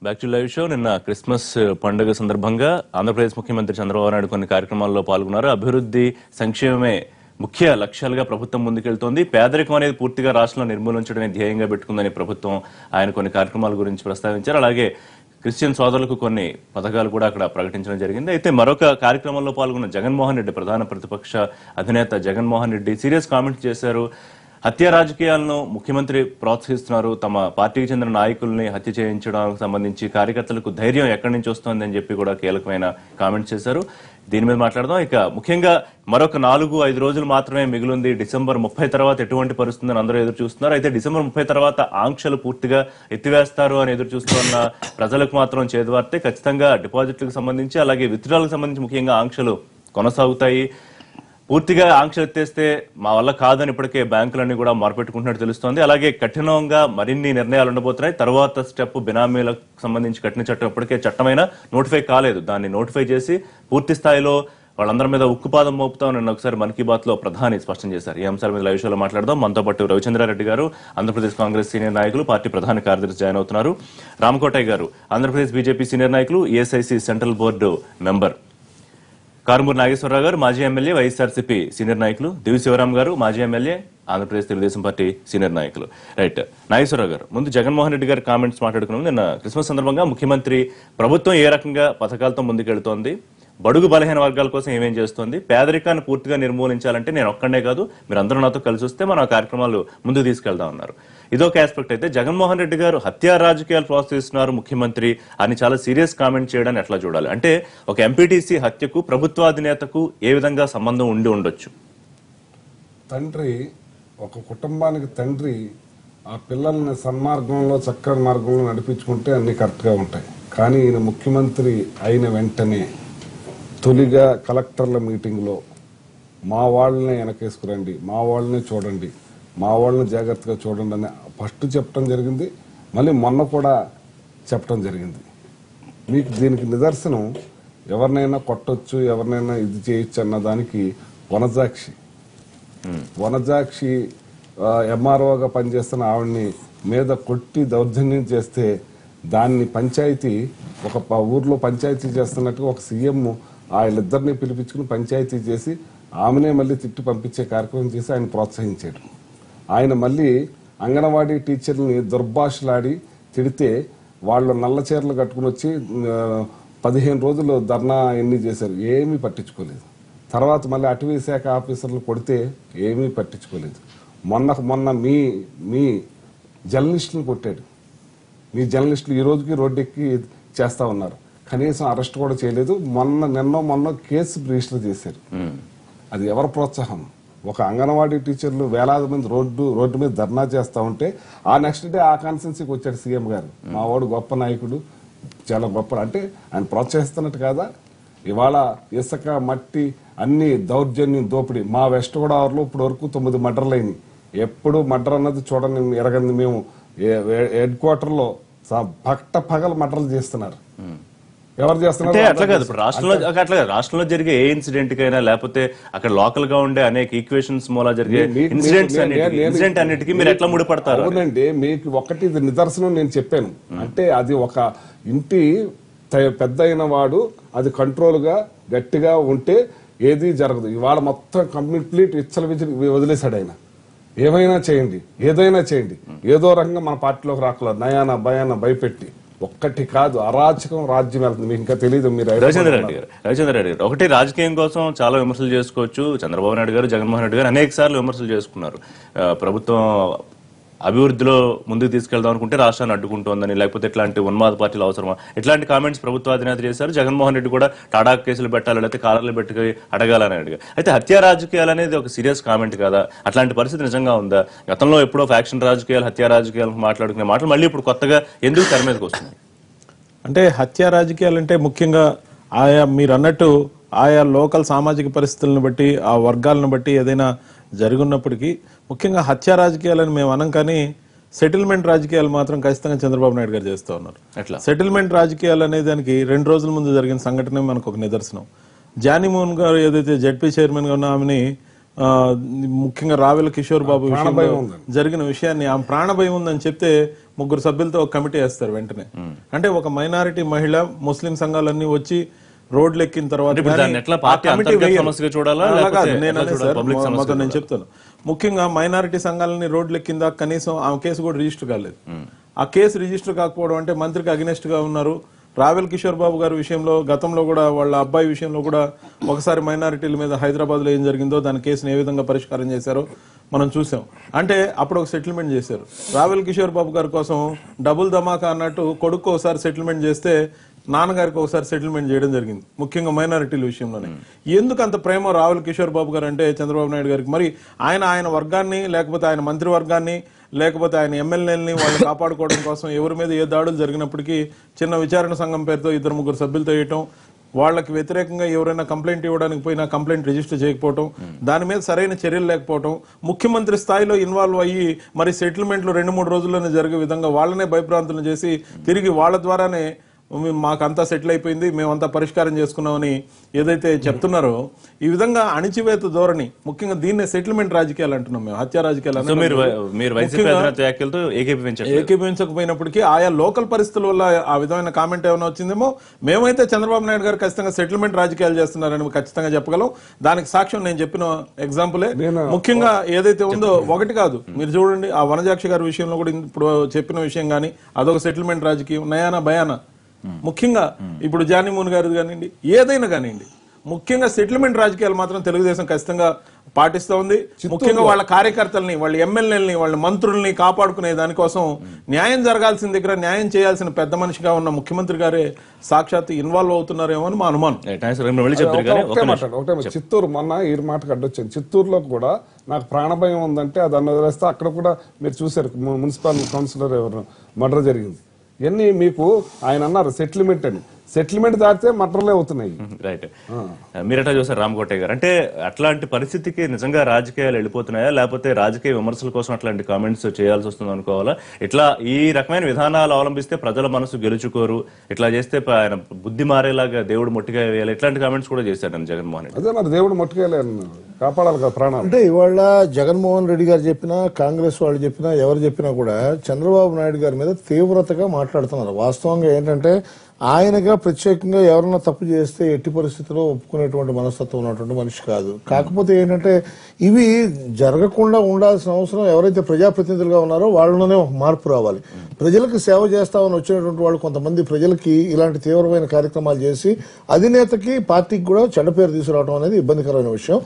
Back to live show. నిన్న Christmas పండుగ సందర్భంగా ఆంధ్రప్రదేశ్ ముఖ్యమంత్రి చంద్రబాబు నాయుడు కొన్ని కార్యక్రమాల్లో పాల్గొన్నారు. అభివృద్ధి సంక్షేమమే ముఖ్య లక్ష్యాలుగా ప్రభుత్వం ముందుకెళ్తోంది. పేదరికం అనేది పూర్తిగా రాష్ట్రంలో నిర్మూలించడమే ధ్యేయంగా పెట్టుకుందని ప్రభుత్వం ఆయన కొన్ని కార్యక్రమాల గురించి ప్రస్తావించారు. అలాగే క్రిస్టియన్ సోదరులకు కొన్ని పథకాలు కూడా అక్కడ ప్రకటించడం జరిగింది. అయితే మరొక కార్యక్రమంలో పాల్గొన్న జగన్మోహన్ రెడ్డి, ప్రధాన ప్రతిపక్ష అధినేత జగన్మోహన్ రెడ్డి సీరియస్ కామెంట్స్ చేశారు. హత్య రాజకీయాలను ముఖ్యమంత్రి ప్రోత్సహిస్తున్నారు, తమ పార్టీకి చెందిన నాయకుల్ని హత్య చేయించడానికి సంబంధించి కార్యకర్తలకు ధైర్యం ఎక్కడి నుంచి వస్తోంది అని చెప్పి కూడా కీలకమైన కామెంట్స్ చేశారు. దీని మీద మాట్లాడదాం. ఇక ముఖ్యంగా మరొక 4-5 రోజులు మాత్రమే మిగిలింది. డిసెంబర్ 30 తర్వాత ఎటువంటి పరిస్థితి అందరూ ఎదురు చూస్తున్నారు. అయితే డిసెంబర్ 30 తర్వాత ఆంక్షలు పూర్తిగా ఎత్తివేస్తారు అని ఎదురు చూస్తున్న ప్రజలకు మాత్రం చేదువార్తే. ఖచ్చితంగా డిపాజిట్లకు సంబంధించి అలాగే విత్డ్రాలకు సంబంధించి ముఖ్యంగా ఆంక్షలు కొనసాగుతాయి. పూర్తిగా ఆంక్షలు ఎత్తేస్తే మా వల్ల కాదని ఇప్పటికే బ్యాంకులన్నీ కూడా మొరపెట్టుకుంటున్నట్టు తెలుస్తోంది. అలాగే కఠినంగా మరిన్ని నిర్ణయాలు ఉండబోతున్నాయి. తర్వాత స్టెప్ బినామీలకు సంబంధించి కఠిన చట్టం ఇప్పటికే చట్టమైనా నోటిఫై కాలేదు. దాన్ని నోటిఫై చేసి పూర్తి స్థాయిలో వాళ్ళందరి మీద ఉక్కుపాదం మోపుతాం నిన్న ఒకసారి మన్ కీ బాత్ లో ప్రధాని స్పష్టం చేశారు. ఈ అంశాల మీద లైవ్ షోలో మాట్లాడదాం. మనతో పాటు రవిచంద్రారెడ్డి గారు, ఆంధ్రప్రదేశ్ కాంగ్రెస్ సీనియర్ నాయకులు, పార్టీ ప్రధాన కార్యదర్శి జాయిన్ అవుతున్నారు. రామకోటయ్య గారు, ఆంధ్రప్రదేశ్ బీజేపీ సీనియర్ నాయకులు, ESIC central board member. Karumuri Nageswara Rao గారు, మాజీ ఎమ్మెల్యే, వైఎస్ఆర్సీపీ సీనియర్ నాయకులు. దివి శివరాం గారు, మాజీ MLA, Andhra Pradesh Telugu Desam party senior నాయకులు. రైట్, నాగేశ్వరరావు గారు, ముందు జగన్మోహన్ రెడ్డి గారి కామెంట్స్ మాట్లాడుకున్నాం. నిన్న క్రిస్మస్ సందర్భంగా ముఖ్యమంత్రి ప్రభుత్వం ఏ రకంగా పథకాలతో ముందుకెళ్తోంది, బడుగు బలహీన వర్గాల కోసం ఏమేం చేస్తోంది, పేదరికాన్ని పూర్తిగా నిర్మూలించాలంటే నేను ఒక్కడే కాదు మీరందరూ నాతో కలిసి వస్తే మనం ఆ కార్యక్రమాలు ముందుకు తీసుకెళ్దాం అన్నారు. ఇదొక ఆస్పెక్ట్. అయితే జగన్మోహన్ రెడ్డి గారు హత్యా రాజకీయాలు ప్రోత్సహిస్తున్నారు ముఖ్యమంత్రి అని చాలా సీరియస్ కామెంట్ చేయడాన్ని ఎట్లా చూడాలి? అంటే ఒక ఎంపీటీసీ హత్యకు ప్రభుత్వాధినేతకు ఏ విధంగా సంబంధం ఉండి ఉండొచ్చు? తండ్రి, ఒక కుటుంబానికి తండ్రి ఆ పిల్లల్ని సన్మార్గంలో, చక్కని మార్గంలో నడిపించుకుంటే అన్ని కరెక్ట్గా ఉంటాయి. కానీ ఈయన ముఖ్యమంత్రి అయిన వెంటనే తొలిగా కలెక్టర్ల మీటింగ్లో మా వాళ్ళని వెనకేసుకురండి, మా వాళ్ళని చూడండి, మా వాళ్ళని జాగ్రత్తగా చూడండి అని ఫస్ట్ చెప్పడం జరిగింది. మళ్ళీ మొన్న కూడా చెప్పడం జరిగింది. మీకు దీనికి నిదర్శనం ఎవరినైనా కొట్టొచ్చు, ఎవరినైనా ఇది చేయొచ్చు అన్న దానికి వనజాక్షి ఎంఆర్ఓగా పనిచేస్తున్న ఆవిడ్ని మీద కొట్టి దౌర్జన్యం చేస్తే దాన్ని పంచాయతీ, ఒక ఊర్లో పంచాయతీ చేస్తున్నట్టుగా ఒక సీఎం వీళ్ళిద్దరిని పిలిపించుకుని పంచాయతీ చేసి ఆమెనే మళ్ళీ తిట్టి పంపించే కార్యక్రమం చేసి ఆయన ప్రోత్సహించాడు. ఆయన మళ్ళీ అంగన్వాడీ టీచర్ని దుర్భాషలాడి తిడితే వాళ్ళు నల్ల చీరలు కట్టుకుని వచ్చి 15 రోజులు ధర్నా ఎన్ని చేశారు, ఏమీ పట్టించుకోలేదు. తర్వాత మళ్ళీ అటవీ శాఖ ఆఫీసర్లు కొడితే ఏమీ పట్టించుకోలేదు. మొన్న మీ జర్నలిస్టులను కొట్టాడు. మీ జర్నలిస్టులు ఈ రోజుకి రోడ్డెక్కి చేస్తా ఉన్నారు. కనీసం అరెస్ట్ కూడా చేయలేదు. మొన్న కేసు రిజిస్టర్ చేశారు. అది ఎవరి ప్రోత్సాహం? ఒక అంగన్వాడీ టీచర్లు వేలాది మంది రోడ్డు మీద ధర్నా చేస్తా ఉంటే ఆ నెక్స్ట్ డే ఆ కాన్స్టిట్యున్సీకి వచ్చాడు సీఎం గారు. మా వాడు గొప్ప నాయకుడు, చాలా గొప్ప అంటే ఆయన ప్రోత్సహిస్తున్నట్టు కాదా? ఇవాళ ఇసుక, మట్టి అన్ని దౌర్జన్యం, దోపిడీ. మా వెస్ట్ గోదావరిలో ఇప్పటి వరకు 9 మర్డర్లు అయినాయి. ఎప్పుడు మర్డర్ అన్నది చూడండి ఎరగంది. మేము హెడ్ క్వార్టర్లో పగలు మర్డర్లు చేస్తున్నారు. ఎవరు చేస్తున్నారు? అట్లా కాదు. ఇప్పుడు రాష్ట్రంలో జరిగే ఏ ఇన్సిడెంట్ కైనా లేకపోతే అక్కడ లోకల్ గా ఉండే అనేక ఈక్వేషన్స్ మూలా జరిగే ఇన్సిడెంట్ అన్నిటికీ మీరు ఎట్లా ముడిపడతారు? అవునండి, మీకు ఒకటి నిదర్శనం నేను చెప్పాను. అంటే అది ఒక ఇంటి పెద్ద అయిన వాడు అది కంట్రోల్ గా గట్టిగా ఉంటే ఏది జరగదు. ఇవాళ మొత్తం కంప్లీట్ వదిలేశాడు ఆయన. ఏమైనా చేయండి, ఏదైనా చేయండి, ఏదో రకంగా మన పార్టీలోకి రాకూడదు, నయాన భయాన భయపెట్టి. ఒక్కటి కాదు, అరాచకం రాజ్యం వెళ్తుంది. మీకు ఇంకా తెలియదు. మీరు రవిచంద్ర రెడ్డి గారు ఒకటి రాజకీయం కోసం చాలా విమర్శలు చేసుకోవచ్చు. చంద్రబాబు నాయుడు గారు, జగన్మోహన్ రెడ్డి గారు అనేక సార్లు విమర్శలు చేసుకున్నారు. ప్రభుత్వం అభివృద్ధిలో ముందుకు తీసుకెళ్దాం అనుకుంటే రాష్ట్రాన్ని అడ్డుకుంటోందని, లేకపోతే ఇట్లాంటి ఉన్మాద పార్టీలు అవసరమా, ఇట్లాంటి కామెంట్స్ ప్రభుత్వ అధినేత చేశారు. జగన్మోహన్ రెడ్డి కూడా టాడా కేసులు పెట్టాలి, లేకపోతే కాలర్లు పెట్టి అడగాలని అడిగారు. అయితే హత్యా రాజకీయాలు అనేది ఒక సీరియస్ కామెంట్ కదా? అట్లాంటి పరిస్థితి నిజంగా ఉందా? గతంలో ఎప్పుడో ఫ్యాక్షన్ రాజకీయాలు, హత్యా రాజకీయాలు మాట్లాడుకునే మాటలు మళ్ళీ ఇప్పుడు కొత్తగా ఎందుకు తెర మీదకి వస్తున్నాయి? అంటే హత్యా రాజకీయాలంటే ముఖ్యంగా మీరు అన్నట్టు ఆయా లోకల్ సామాజిక పరిస్థితులను బట్టి, ఆ వర్గాలను బట్టి ఏదైనా జరుగున్నప్పటికీ ముఖ్యంగా హత్యా రాజకీయాలని మేము అనం. కానీ సెటిల్మెంట్ రాజకీయాలు మాత్రం ఖచ్చితంగా చంద్రబాబు నాయుడు గారు చేస్తూ ఉన్నారు. సెటిల్మెంట్ రాజకీయాలు అనే దానికి 2 రోజుల ముందు జరిగిన సంఘటన మనకు ఒక నిదర్శనం. జానీ మోహన్ గారు ఏదైతే జడ్పీ చైర్మన్ గా ఉన్న ఆమెని ముఖ్యంగా రావెల కిషోర్ బాబు విషయంలో జరిగిన విషయాన్ని ఆ ప్రాణభయం ఉందని చెప్తే 3 సభ్యులతో ఒక కమిటీ వేస్తారు వెంటనే. అంటే ఒక మైనారిటీ మహిళ ముస్లిం సంఘాలన్నీ వచ్చి రోడ్లు ఎక్కిన తర్వాత నేను చెప్తాను, ముఖ్యంగా మైనారిటీ సంఘాలని రోడ్లు ఎక్కిందా కనీసం ఆ కేసు కూడా రిజిస్టర్ కాలేదు. ఆ కేసు రిజిస్టర్ కాకపోవడం అంటే మంత్రికి అగెనిస్ట్ గా ఉన్నారు. రావెల్ కిషోర్ బాబు గారి విషయంలో గతంలో కూడా వాళ్ళ అబ్బాయి విషయంలో కూడా ఒకసారి మైనారిటీల మీద హైదరాబాద్ లో ఏం జరిగిందో దాని కేసును ఏ విధంగా పరిష్కారం చేశారో మనం చూసాం. అంటే అప్పుడు ఒక సెటిల్మెంట్ చేశారు. రావెల్ కిషోర్ బాబు గారి కోసం డబుల్ ధమాకా అన్నట్టు కొడుకు ఒకసారి సెటిల్మెంట్ చేస్తే నాన్నగారికి ఒకసారి సెటిల్మెంట్ చేయడం జరిగింది, ముఖ్యంగా మైనారిటీల విషయంలోనే. ఎందుకు అంత ప్రేమ రావెల్ కిషోర్ బాబు గారు అంటే చంద్రబాబు నాయుడు గారికి? మరి ఆయన వర్గాన్ని లేకపోతే ఆయన మంత్రివర్గాన్ని లేకపోతే ఆయన ఎమ్మెల్యేలని వాళ్ళు కాపాడుకోవడం కోసం ఎవరి మీద ఏ దాడులు జరిగినప్పటికీ చిన్న విచారణ సంఘం పేరుతో 2-3 సభ్యులతో వేయటం, వాళ్ళకి వ్యతిరేకంగా ఎవరైనా కంప్లైంట్ ఇవ్వడానికి పోయినా కంప్లైంట్ రిజిస్టర్ చేయకపోవటం, దాని మీద సరైన చర్యలు లేకపోవటం, ముఖ్యమంత్రి స్థాయిలో ఇన్వాల్వ్ అయ్యి మరి సెటిల్మెంట్లు 2-3 రోజుల్లోనే జరిగే విధంగా వాళ్ళనే భయభ్రాంతులను చేసి తిరిగి వాళ్ళ ద్వారానే మాకంతా సెటిల్ అయిపోయింది, మేమంతా పరిష్కారం చేసుకున్నామని ఏదైతే చెప్తున్నారో ఈ విధంగా అణిచివేత ధోరణి, ముఖ్యంగా దీన్నే సెటిల్మెంట్ రాజకీయాలు అంటున్నాం మేము, హత్య రాజకీయాలు. ఏకీభవించకపోయినప్పటికీ ఆయా లోకల్ పరిస్థితుల వల్ల ఆ విధమైన కామెంట్ ఏమైనా వచ్చిందేమో. మేమైతే చంద్రబాబు నాయుడు గారు ఖచ్చితంగా సెటిల్మెంట్ రాజకీయాలు చేస్తున్నారని ఖచ్చితంగా చెప్పగలం. దానికి సాక్ష్యం నేను చెప్పిన ఎగ్జాంపులే. ముఖ్యంగా ఏదైతే ఉందో ఒకటి కాదు, మీరు చూడండి ఆ వనజాక్షి గారి విషయంలో కూడా ఇప్పుడు చెప్పిన విషయం కానీ అదొక సెటిల్మెంట్ రాజకీయం. నయానా భయానా ముఖ్యంగా ఇప్పుడు జానీమోహన్ గారు కానివ్వండి, ఏదైనా కానివ్వండి, ముఖ్యంగా సెటిల్మెంట్ రాజకీయాలు మాత్రం తెలుగుదేశం ఖచ్చితంగా పాటిస్తూ ఉంది. ముఖ్యంగా వాళ్ళ కార్యకర్తల్ని, వాళ్ళ ఎమ్మెల్యేలని, వాళ్ళ మంత్రుల్ని కాపాడుకునే దానికోసం న్యాయం జరగాల్సిన దగ్గర న్యాయం చేయాల్సిన పెద్ద మనిషిగా ఉన్న ముఖ్యమంత్రి గారే సాక్షాత్ ఇన్వాల్వ్ అవుతున్నారేమో అని మా అనుమానం. చిత్తూరు మొన్న ఈ మాటకు అడ్డొచ్చాను. చిత్తూరులో కూడా నాకు ప్రాణభయం ఉందంటే అది అన్న వదిలేస్తే అక్కడ కూడా మీరు చూశారు మున్సిపల్ కౌన్సిలర్ ఎవరు మర్డర్ జరిగింది. ఇవన్నీ మీకు ఆయన అన్నారు సెటిల్మెంట్ అని, సెటిల్మెంట్ దాటితే మటర్లే అవుతున్నాయి. రైట్, మీరెట్లా చూసారు రామకోటయ్య గారు? అంటే అట్లాంటి పరిస్థితికి నిజంగా రాజకీయాలు వెళ్ళిపోతున్నాయా, లేకపోతే రాజకీయ విమర్శల కోసం అట్లాంటి కామెంట్స్ చేయాల్సి వస్తుంది అనుకోవాలా? ఇట్లా ఈ రకమైన విధానాలు అవలంబిస్తే ప్రజల మనసు గెలుచుకోరు, ఇట్లా చేస్తే ఆయన బుద్ధి మారేలాగా దేవుడు మొట్టిగా వేయాలి, ఇట్లాంటి కామెంట్స్ కూడా చేశారు జగన్మోహన్ రెడ్డి. అదే మరి దేవుడు మొట్టిగా కాపాడాలి కదా ప్రాణాలు. అంటే ఇవాళ జగన్మోహన్ రెడ్డి గారు చెప్పినా, కాంగ్రెస్ వాళ్ళు చెప్పినా, ఎవరు చెప్పినా కూడా చంద్రబాబు నాయుడు గారి మీద తీవ్రతగా మాట్లాడుతున్నారు. వాస్తవంగా ఏంటంటే ఆయనగా ప్రత్యేకంగా ఎవరన్నా తప్పు చేస్తే ఎట్టి పరిస్థితుల్లో ఒప్పుకునేటువంటి మనస్తత్వం ఉన్నటువంటి మనిషి కాదు. కాకపోతే ఏంటంటే ఇవి జరగకుండా ఉండాల్సిన అవసరం ఎవరైతే ప్రజాప్రతినిధులుగా ఉన్నారో వాళ్ళలోనే ఒక మార్పు రావాలి. ప్రజలకు సేవ చేస్తామని వచ్చినటువంటి వాళ్ళు కొంతమంది ప్రజలకి ఇలాంటి తీవ్రమైన కార్యక్రమాలు చేసి అధినేతకి పార్టీకి కూడా చెడ్డ పేరు తీసుకురావడం అనేది ఇబ్బందికరమైన విషయం.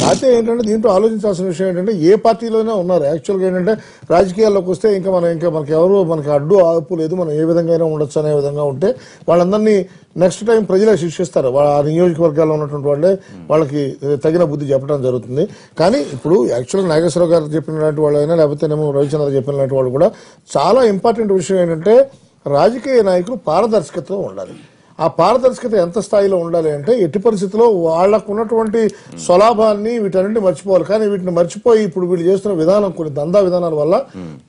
అయితే ఏంటంటే దీంట్లో ఆలోచించాల్సిన విషయం ఏంటంటే ఏ పార్టీలోనే ఉన్నారు. యాక్చువల్గా ఏంటంటే రాజకీయాల్లోకి వస్తే ఇంకా మనకి ఎవరు మనకి అడ్డు ఆపు లేదు, మనం ఏ విధంగా అయినా ఉండొచ్చు అనే విధంగా ఉంటే వాళ్ళందరినీ నెక్స్ట్ టైం ప్రజలే శిక్షిస్తారు. ఆ నియోజకవర్గాల్లో ఉన్నటువంటి వాళ్ళే వాళ్ళకి తగిన బుద్ధి చెప్పడం జరుగుతుంది. కానీ ఇప్పుడు యాక్చువల్గా నాగేశ్వరరావు గారు చెప్పినటువంటి వాళ్ళు అయినా లేకపోతే రవిచంద్ర చెప్పినటువంటి వాళ్ళు కూడా చాలా ఇంపార్టెంట్ విషయం ఏంటంటే రాజకీయ నాయకులు పారదర్శకతలో ఉండాలి. ఆ పారదర్శకత ఎంత స్థాయిలో ఉండాలి అంటే ఎట్టి పరిస్థితుల్లో వాళ్లకు ఉన్నటువంటి స్వలాభాన్ని వీటన్నింటినీ మర్చిపోవాలి. కానీ వీటిని మర్చిపోయి ఇప్పుడు వీళ్ళు చేస్తున్న విధానం కొన్ని దందా విధానాల వల్ల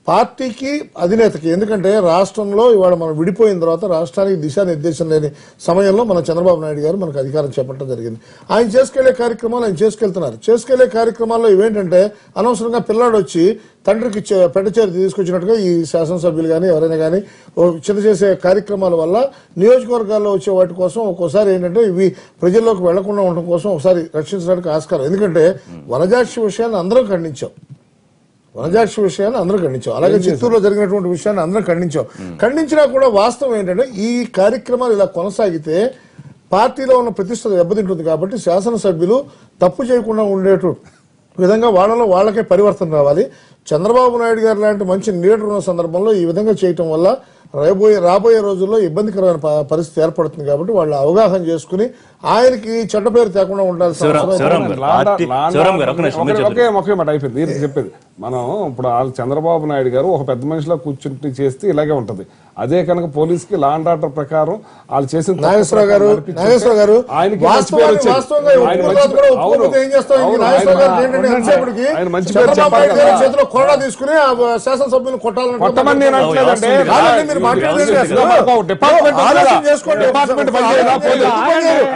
పార్టీకి అధినేతకి, ఎందుకంటే రాష్ట్రంలో ఇవాళ మనం విడిపోయిన తర్వాత రాష్ట్రానికి దిశానిర్దేశం లేని సమయంలో మన చంద్రబాబు నాయుడు గారు మనకు అధికారం చేపట్టడం జరిగింది. ఆయన చేసుకెళ్లే కార్యక్రమాలు ఆయన చేసుకెళ్తున్నారు. చేసుకెళ్లే కార్యక్రమాల్లో ఇవేంటంటే అనవసరంగా పిల్లాడు వచ్చి తండ్రికి పెద్దచేరి తీసుకొచ్చినట్టుగా ఈ శాసనసభ్యులు కానీ ఎవరైనా కానీ చిన్న చేసే కార్యక్రమాల వల్ల నియోజకవర్గాల్లో వచ్చే వాటి కోసం ఒక్కోసారి ఏంటంటే ఇవి ప్రజల్లోకి వెళ్లకుండా ఉండడం కోసం ఒకసారి రక్షించడానికి ఆస్కారం. ఎందుకంటే వనజాక్షి విషయాన్ని అందరం ఖండించాం, అలాగే చిత్తూరులో జరిగినటువంటి విషయాన్ని అందరం ఖండించినా కూడా వాస్తవం ఏంటంటే ఈ కార్యక్రమాలు ఇలా కొనసాగితే పార్టీలో ఉన్న ప్రతిష్ట దెబ్బతింటుంది. కాబట్టి శాసనసభ్యులు తప్పు చేయకుండా ఉండేటువంటి విధంగా వాళ్ళకే పరివర్తన రావాలి. చంద్రబాబు నాయుడు గారు లాంటి మంచి లీడర్ ఉన్న సందర్భంలో ఈ విధంగా చేయటం వల్ల రాబోయే రోజుల్లో ఇబ్బందికరమైన పరిస్థితి ఏర్పడుతుంది. కాబట్టి వాళ్ళు అవగాహన చేసుకుని ఆయనకి చెడ్డ పేరు తేకుండా ఉండాల్సిన ఒకే మాట అయిపోయింది చెప్పేది. మనం ఇప్పుడు వాళ్ళు చంద్రబాబు నాయుడు గారు ఒక పెద్ద మనిషిలో కూర్చుంటే చేస్తే ఇలాగే ఉంటది. అదే కనుక పోలీసుకి లా అండ్ ఆర్డర్ ప్రకారం వాళ్ళు చేసిన నాగేశ్వరరావు గారు చేతిలో కొరడా తీసుకుని శాసనసభ్యులు కొట్టాలని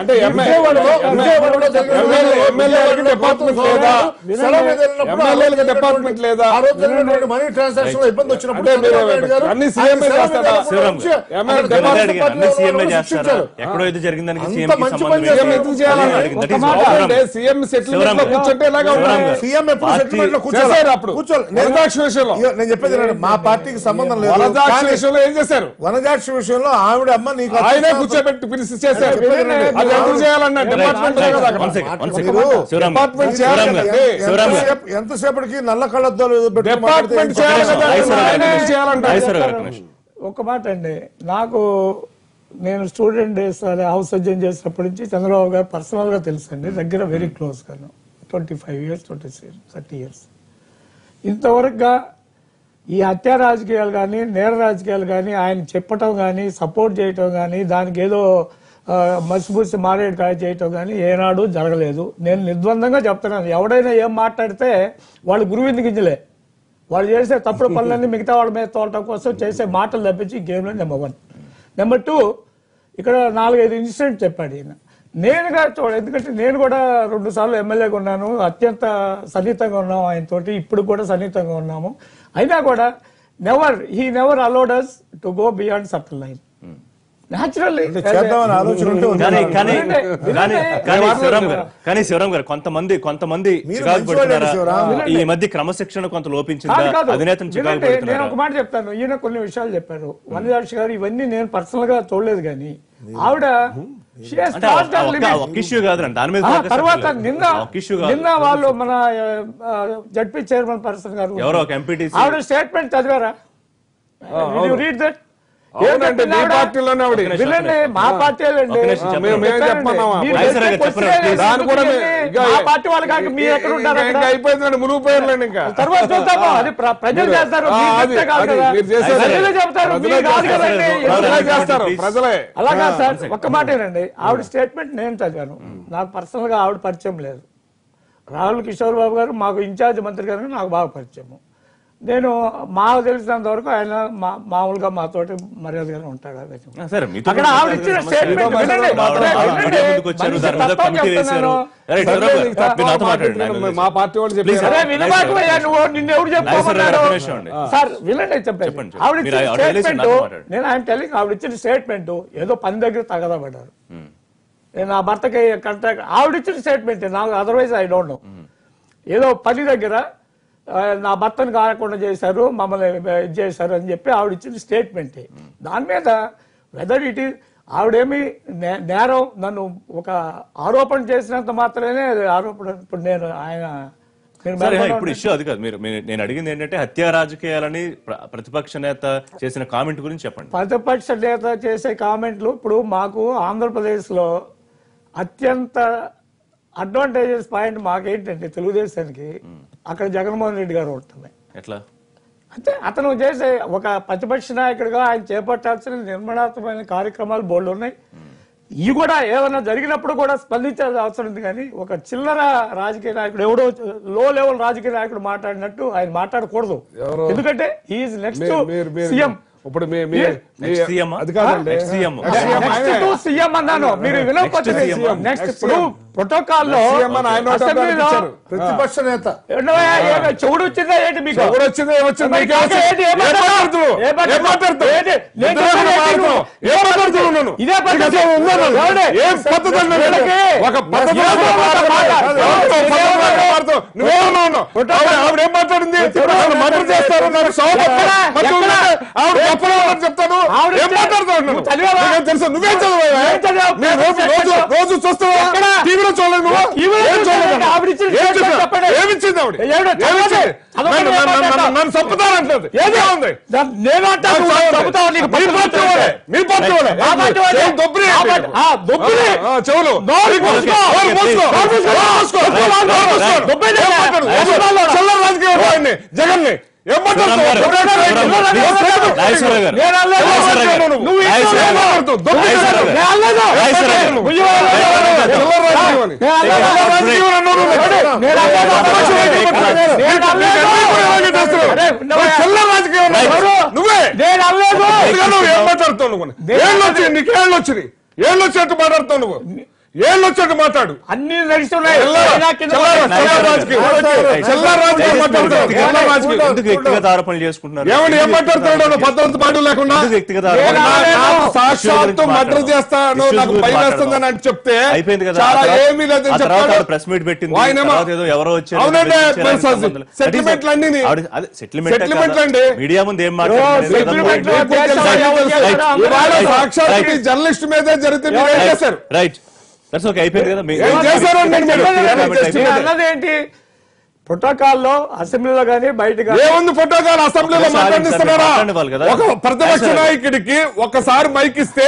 అంటే డిపార్ట్మెంట్ లేదా మనీ ట్రాన్సాక్షన్ ఇబ్బంది వచ్చినప్పుడు అన్ని సీఎంఏ చేస్తారా? ఎక్కడో ఇది జరిగిందని సీఎం సెటిల్మెంట్ లో కూర్చుంటే ఎలాగా ఉంటారు? సీఎం ఎప్పుడు సెటిల్మెంట్ లో కూర్చోలేరు. అప్పుడు కూర్చోలేదు. వనజాక్షి విషయంలో నేను చెప్పేది మా పార్టీకి సంబంధం లేదు. వనజాక్షి విషయంలో ఏం చేశారు? వనజాక్షి విషయంలో ఆవిడ అమ్మ నీకు ఆయనే కూర్చోబెట్టి పిలిచి చేశారు. అది ఎందుకు చేయాలన్నా డిపార్ట్మెంట్ డిపార్ట్మెంట్ చేయాలి కదండి. ఎంతసేపటికి నల్ల కళ్ళద్దాలు డిపార్ట్మెంట్ చేయాలి కదా, ఆయనే చేయాలంటే. ఒక మాట అండి, నాకు నేను స్టూడెంట్ డేస్ హౌస్ సర్జన్ చేసినప్పటి నుంచి చంద్రబాబు గారు పర్సనల్ గా తెలుసు అండి, దగ్గర వెరీ క్లోజ్ గాను. 25 years 30 years ఇంతవరకుగా ఈ హత్యా రాజకీయాలు కానీ నేర రాజకీయాలు కానీ ఆయన చెప్పటం కానీ సపోర్ట్ చేయటం కానీ దానికి ఏదో మసిబూసి మారేడుకాయ చేయటం కానీ ఏనాడు జరగలేదు. నేను నిర్ద్వందంగా చెప్తున్నాను, ఎవడైనా ఏం మాట్లాడితే వాళ్ళు గురువింద గింజలే. వాళ్ళు చేసే తప్పుడు పనులన్నీ మిగతా వాళ్ళ మీద తోలటం కోసం చేసే మాటలు తప్పించి గేమ్లో నెంబర్ 1. నెంబర్ 2, ఇక్కడ 4-5 ఇన్సిడెంట్ చెప్పాడు ఈయన. నేనుగా ఎందుకంటే నేను కూడా 2 సార్లు ఎమ్మెల్యేగా ఉన్నాను, అత్యంత సన్నిహితంగా ఉన్నాము ఆయనతోటి, ఇప్పుడు కూడా సన్నిహితంగా ఉన్నాము. అయినా కూడా he never allowed us to go beyond certain line. కానీ శివరాం గారు కొంతమంది చికాకు పడుతున్నారా? ఈ మధ్య క్రమశిక్షణ కొంత లోపించిందా? అధినేతను చికాకు నేను పడుతున్నారా? ఒక మాట చెప్తాను, ఈయన కొన్ని విషయాలు చెప్పారు. వనజాక్షి గారు ఇవన్నీ నేను పర్సనల్ గా చూడలేదు, కానీ ఆవిడ ఇష్యూ కాదు దాని మీద. తర్వాత నిన్న వాళ్ళు మన జడ్పీ చైర్మన్ పర్సన్ గారు ఎవరో ఒక ఎంపీటీసీ ఆవిడ స్టేట్మెంట్ చదివారా? Read that. మా పార్టీ వాళ్ళు కాక మీరు ఎక్కడ ఉంటారు? అయిపోయిందండి, మునిగిపోయారులేండి. ఇంకా తర్వాత చూద్దాము, అది ప్రజలు చేస్తారు, చేస్తారు ప్రజలే. అలాగా సార్, ఒక్క మాటేనండి, ఆవిడ స్టేట్మెంట్ నేను చదివాను. నాకు పర్సనల్ గా ఆవిడ పరిచయం లేదు. రాహుల్ కిషోర్ బాబు గారు మాకు ఇన్ఛార్జ్ మంత్రి గారు నాకు బాగా పరిచయము. నేను మాకు తెలిసినంత వరకు ఆయన మామూలుగా మాతోటి మర్యాదగానే ఉంటాడు. అక్కడ ఆవిడ ఇచ్చిన స్టేట్మెంట్ మా పార్టీ వాళ్ళు వినబాకపోయా నువ్వు, నిన్నెవరు చెప్పుకోమన్నాడు సార్? వినండి చెప్పండి. ఆవిడ ఇచ్చిన స్టేట్మెంట్, నేను ఆయన టెలింగ్, ఆవిడ ఇచ్చిన స్టేట్మెంట్ ఏదో పని దగ్గర తగదా పడ్డారు. నేను నా భర్తకి కాంట్రాక్ట్, ఆవిడ ఇచ్చిన స్టేట్మెంట్ నాకు, అదర్వైజ్ ఐ డోంట్ నో. ఏదో పని దగ్గర నా భర్తను కాకుండా చేశారు, మమ్మల్ని ఇది చేశారు అని చెప్పి ఆవిడ ఇచ్చిన స్టేట్మెంట్. దాని మీద వెదర్ ఇట్ ఈస్ ఆవిడేమి నేరం నన్ను ఒక ఆరోపణ చేసినంత మాత్రమే ఆరోపణ. ఇప్పుడు నేను ఇప్పుడు ఇష్యూ అది కాదు. నేను అడిగింది ఏంటంటే హత్యా రాజకీయాలని ప్రతిపక్ష నేత చేసిన కామెంట్ గురించి చెప్పండి. ప్రతిపక్ష నేత చేసే కామెంట్లు ఇప్పుడు మాకు ఆంధ్రప్రదేశ్ లో అత్యంత అడ్వాంటేజెస్ పాయింట్ మాకేంటంటే తెలుగుదేశానికి అక్కడ జగన్మోహన్ రెడ్డి గారు ఉంటుంది. ఎట్లా అంటే అతను చేసే ఒక ప్రతిపక్ష నాయకుడిగా ఆయన చేపట్టాల్సిన నిర్మాణాత్మకమైన కార్యక్రమాలు బోల్డ్ ఉన్నాయి. ఇవి కూడా ఏమైనా జరిగినప్పుడు కూడా స్పందించాల్సిన అవసరం ఉంది. కానీ ఒక చిల్లర రాజకీయ నాయకుడు, ఎవడో లో లెవెల్ రాజకీయ నాయకుడు మాట్లాడినట్టు ఆయన మాట్లాడకూడదు. ఎందుకంటే ఈజ్ నెక్స్ట్ సీఎం. ఇప్పుడు అది కాదండి, సీఎం అన్నాను, మీరు వినకపోతే నెక్స్ట్ ఇప్పుడు ప్రోటోకాల్ లో ప్రతిపక్ష నేత చెవుడు వచ్చిందా ఏంటి? మీకు ఇదే ఆవిడేం మాట్లాడింది? మర్డర్ చేస్తారు చెప్తాను, ఏం మాట్లాడుతాను తెలుసు. నువ్వేం చదివా? రోజు చూస్తావా? టీవీలో చూడలేదు. ఏమిచ్చింది ఆవిడ? నన్ను చంపుతారంటది. ఏదేముంది? మీ పార్టీ చెవులు రాజకీయ జగన్ ని నువ్వే ఏం మాట్లాడుతావు? నువ్వు ఏళ్ళు వచ్చినట్టు మాట్లాడుతావు. నువ్వు ఏళ్ళు వచ్చాక మాట్లాడు. అన్ని నడుస్తున్నాయి. ఎందుకు వ్యక్తిగత ఆరోపణలు చేసుకుంటున్నారు? ఏమండి ఏం మాట్లాడుతున్నాడు? పద్ధతి పాటు లేకుండా సాక్షాత్తు మర్డర్ చేస్తాను, నాకు భయం వేస్తుందని అంటే చెప్తే అయిపోయింది కదా. చాలా ఏమీ లేదని చెప్పాడు. ప్రెస్ మీట్ పెట్టింది, ఎవరో వచ్చారు. అవునండి, సెటిల్మెంట్లు అన్ని సెటిల్మెంట్లు అండి. మీడియా ముందు ఏం మాట్లాడుతున్నారు? సాక్షాత్ జర్నలిస్ట్ మీదే జరిగితే మీరు ఏం చేశారు? రైట్, దట్స్ ఓకే, అయిపోయింది కదా. అన్నదేంటి ప్రోటోకాల్లో అసెంబ్లీలో కానీ బయట ఏముంది? ప్రోటోకాల్ అసెంబ్లీలో మాట్లాడిస్తున్నారా? ఒక ప్రతిపక్ష నాయకుడికి ఒకసారి మైక్ ఇస్తే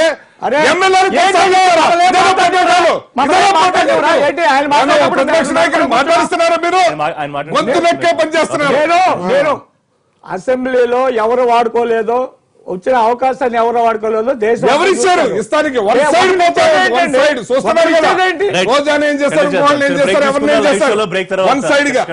ప్రతిపక్ష నాయకుడు మాట్లాడిస్తున్నారా? మీరు గొంతు నొక్కే పనిచేస్తున్నారు. అసెంబ్లీలో ఎవరు వాడుకోలేదో, వచ్చిన అవకాశాన్ని ఎవరు వాడుకోలేదో దేశం ఎవరిచ్చారు ఇస్తానికి? వన్ సైడ్ చూస్తున్నారు కదా. రోజాని ఏం చేస్తారు, మోహన్ ఏం చేస్తారు, ఎవరిని ఏం చేస్తారు? వన్ సైడ్ గా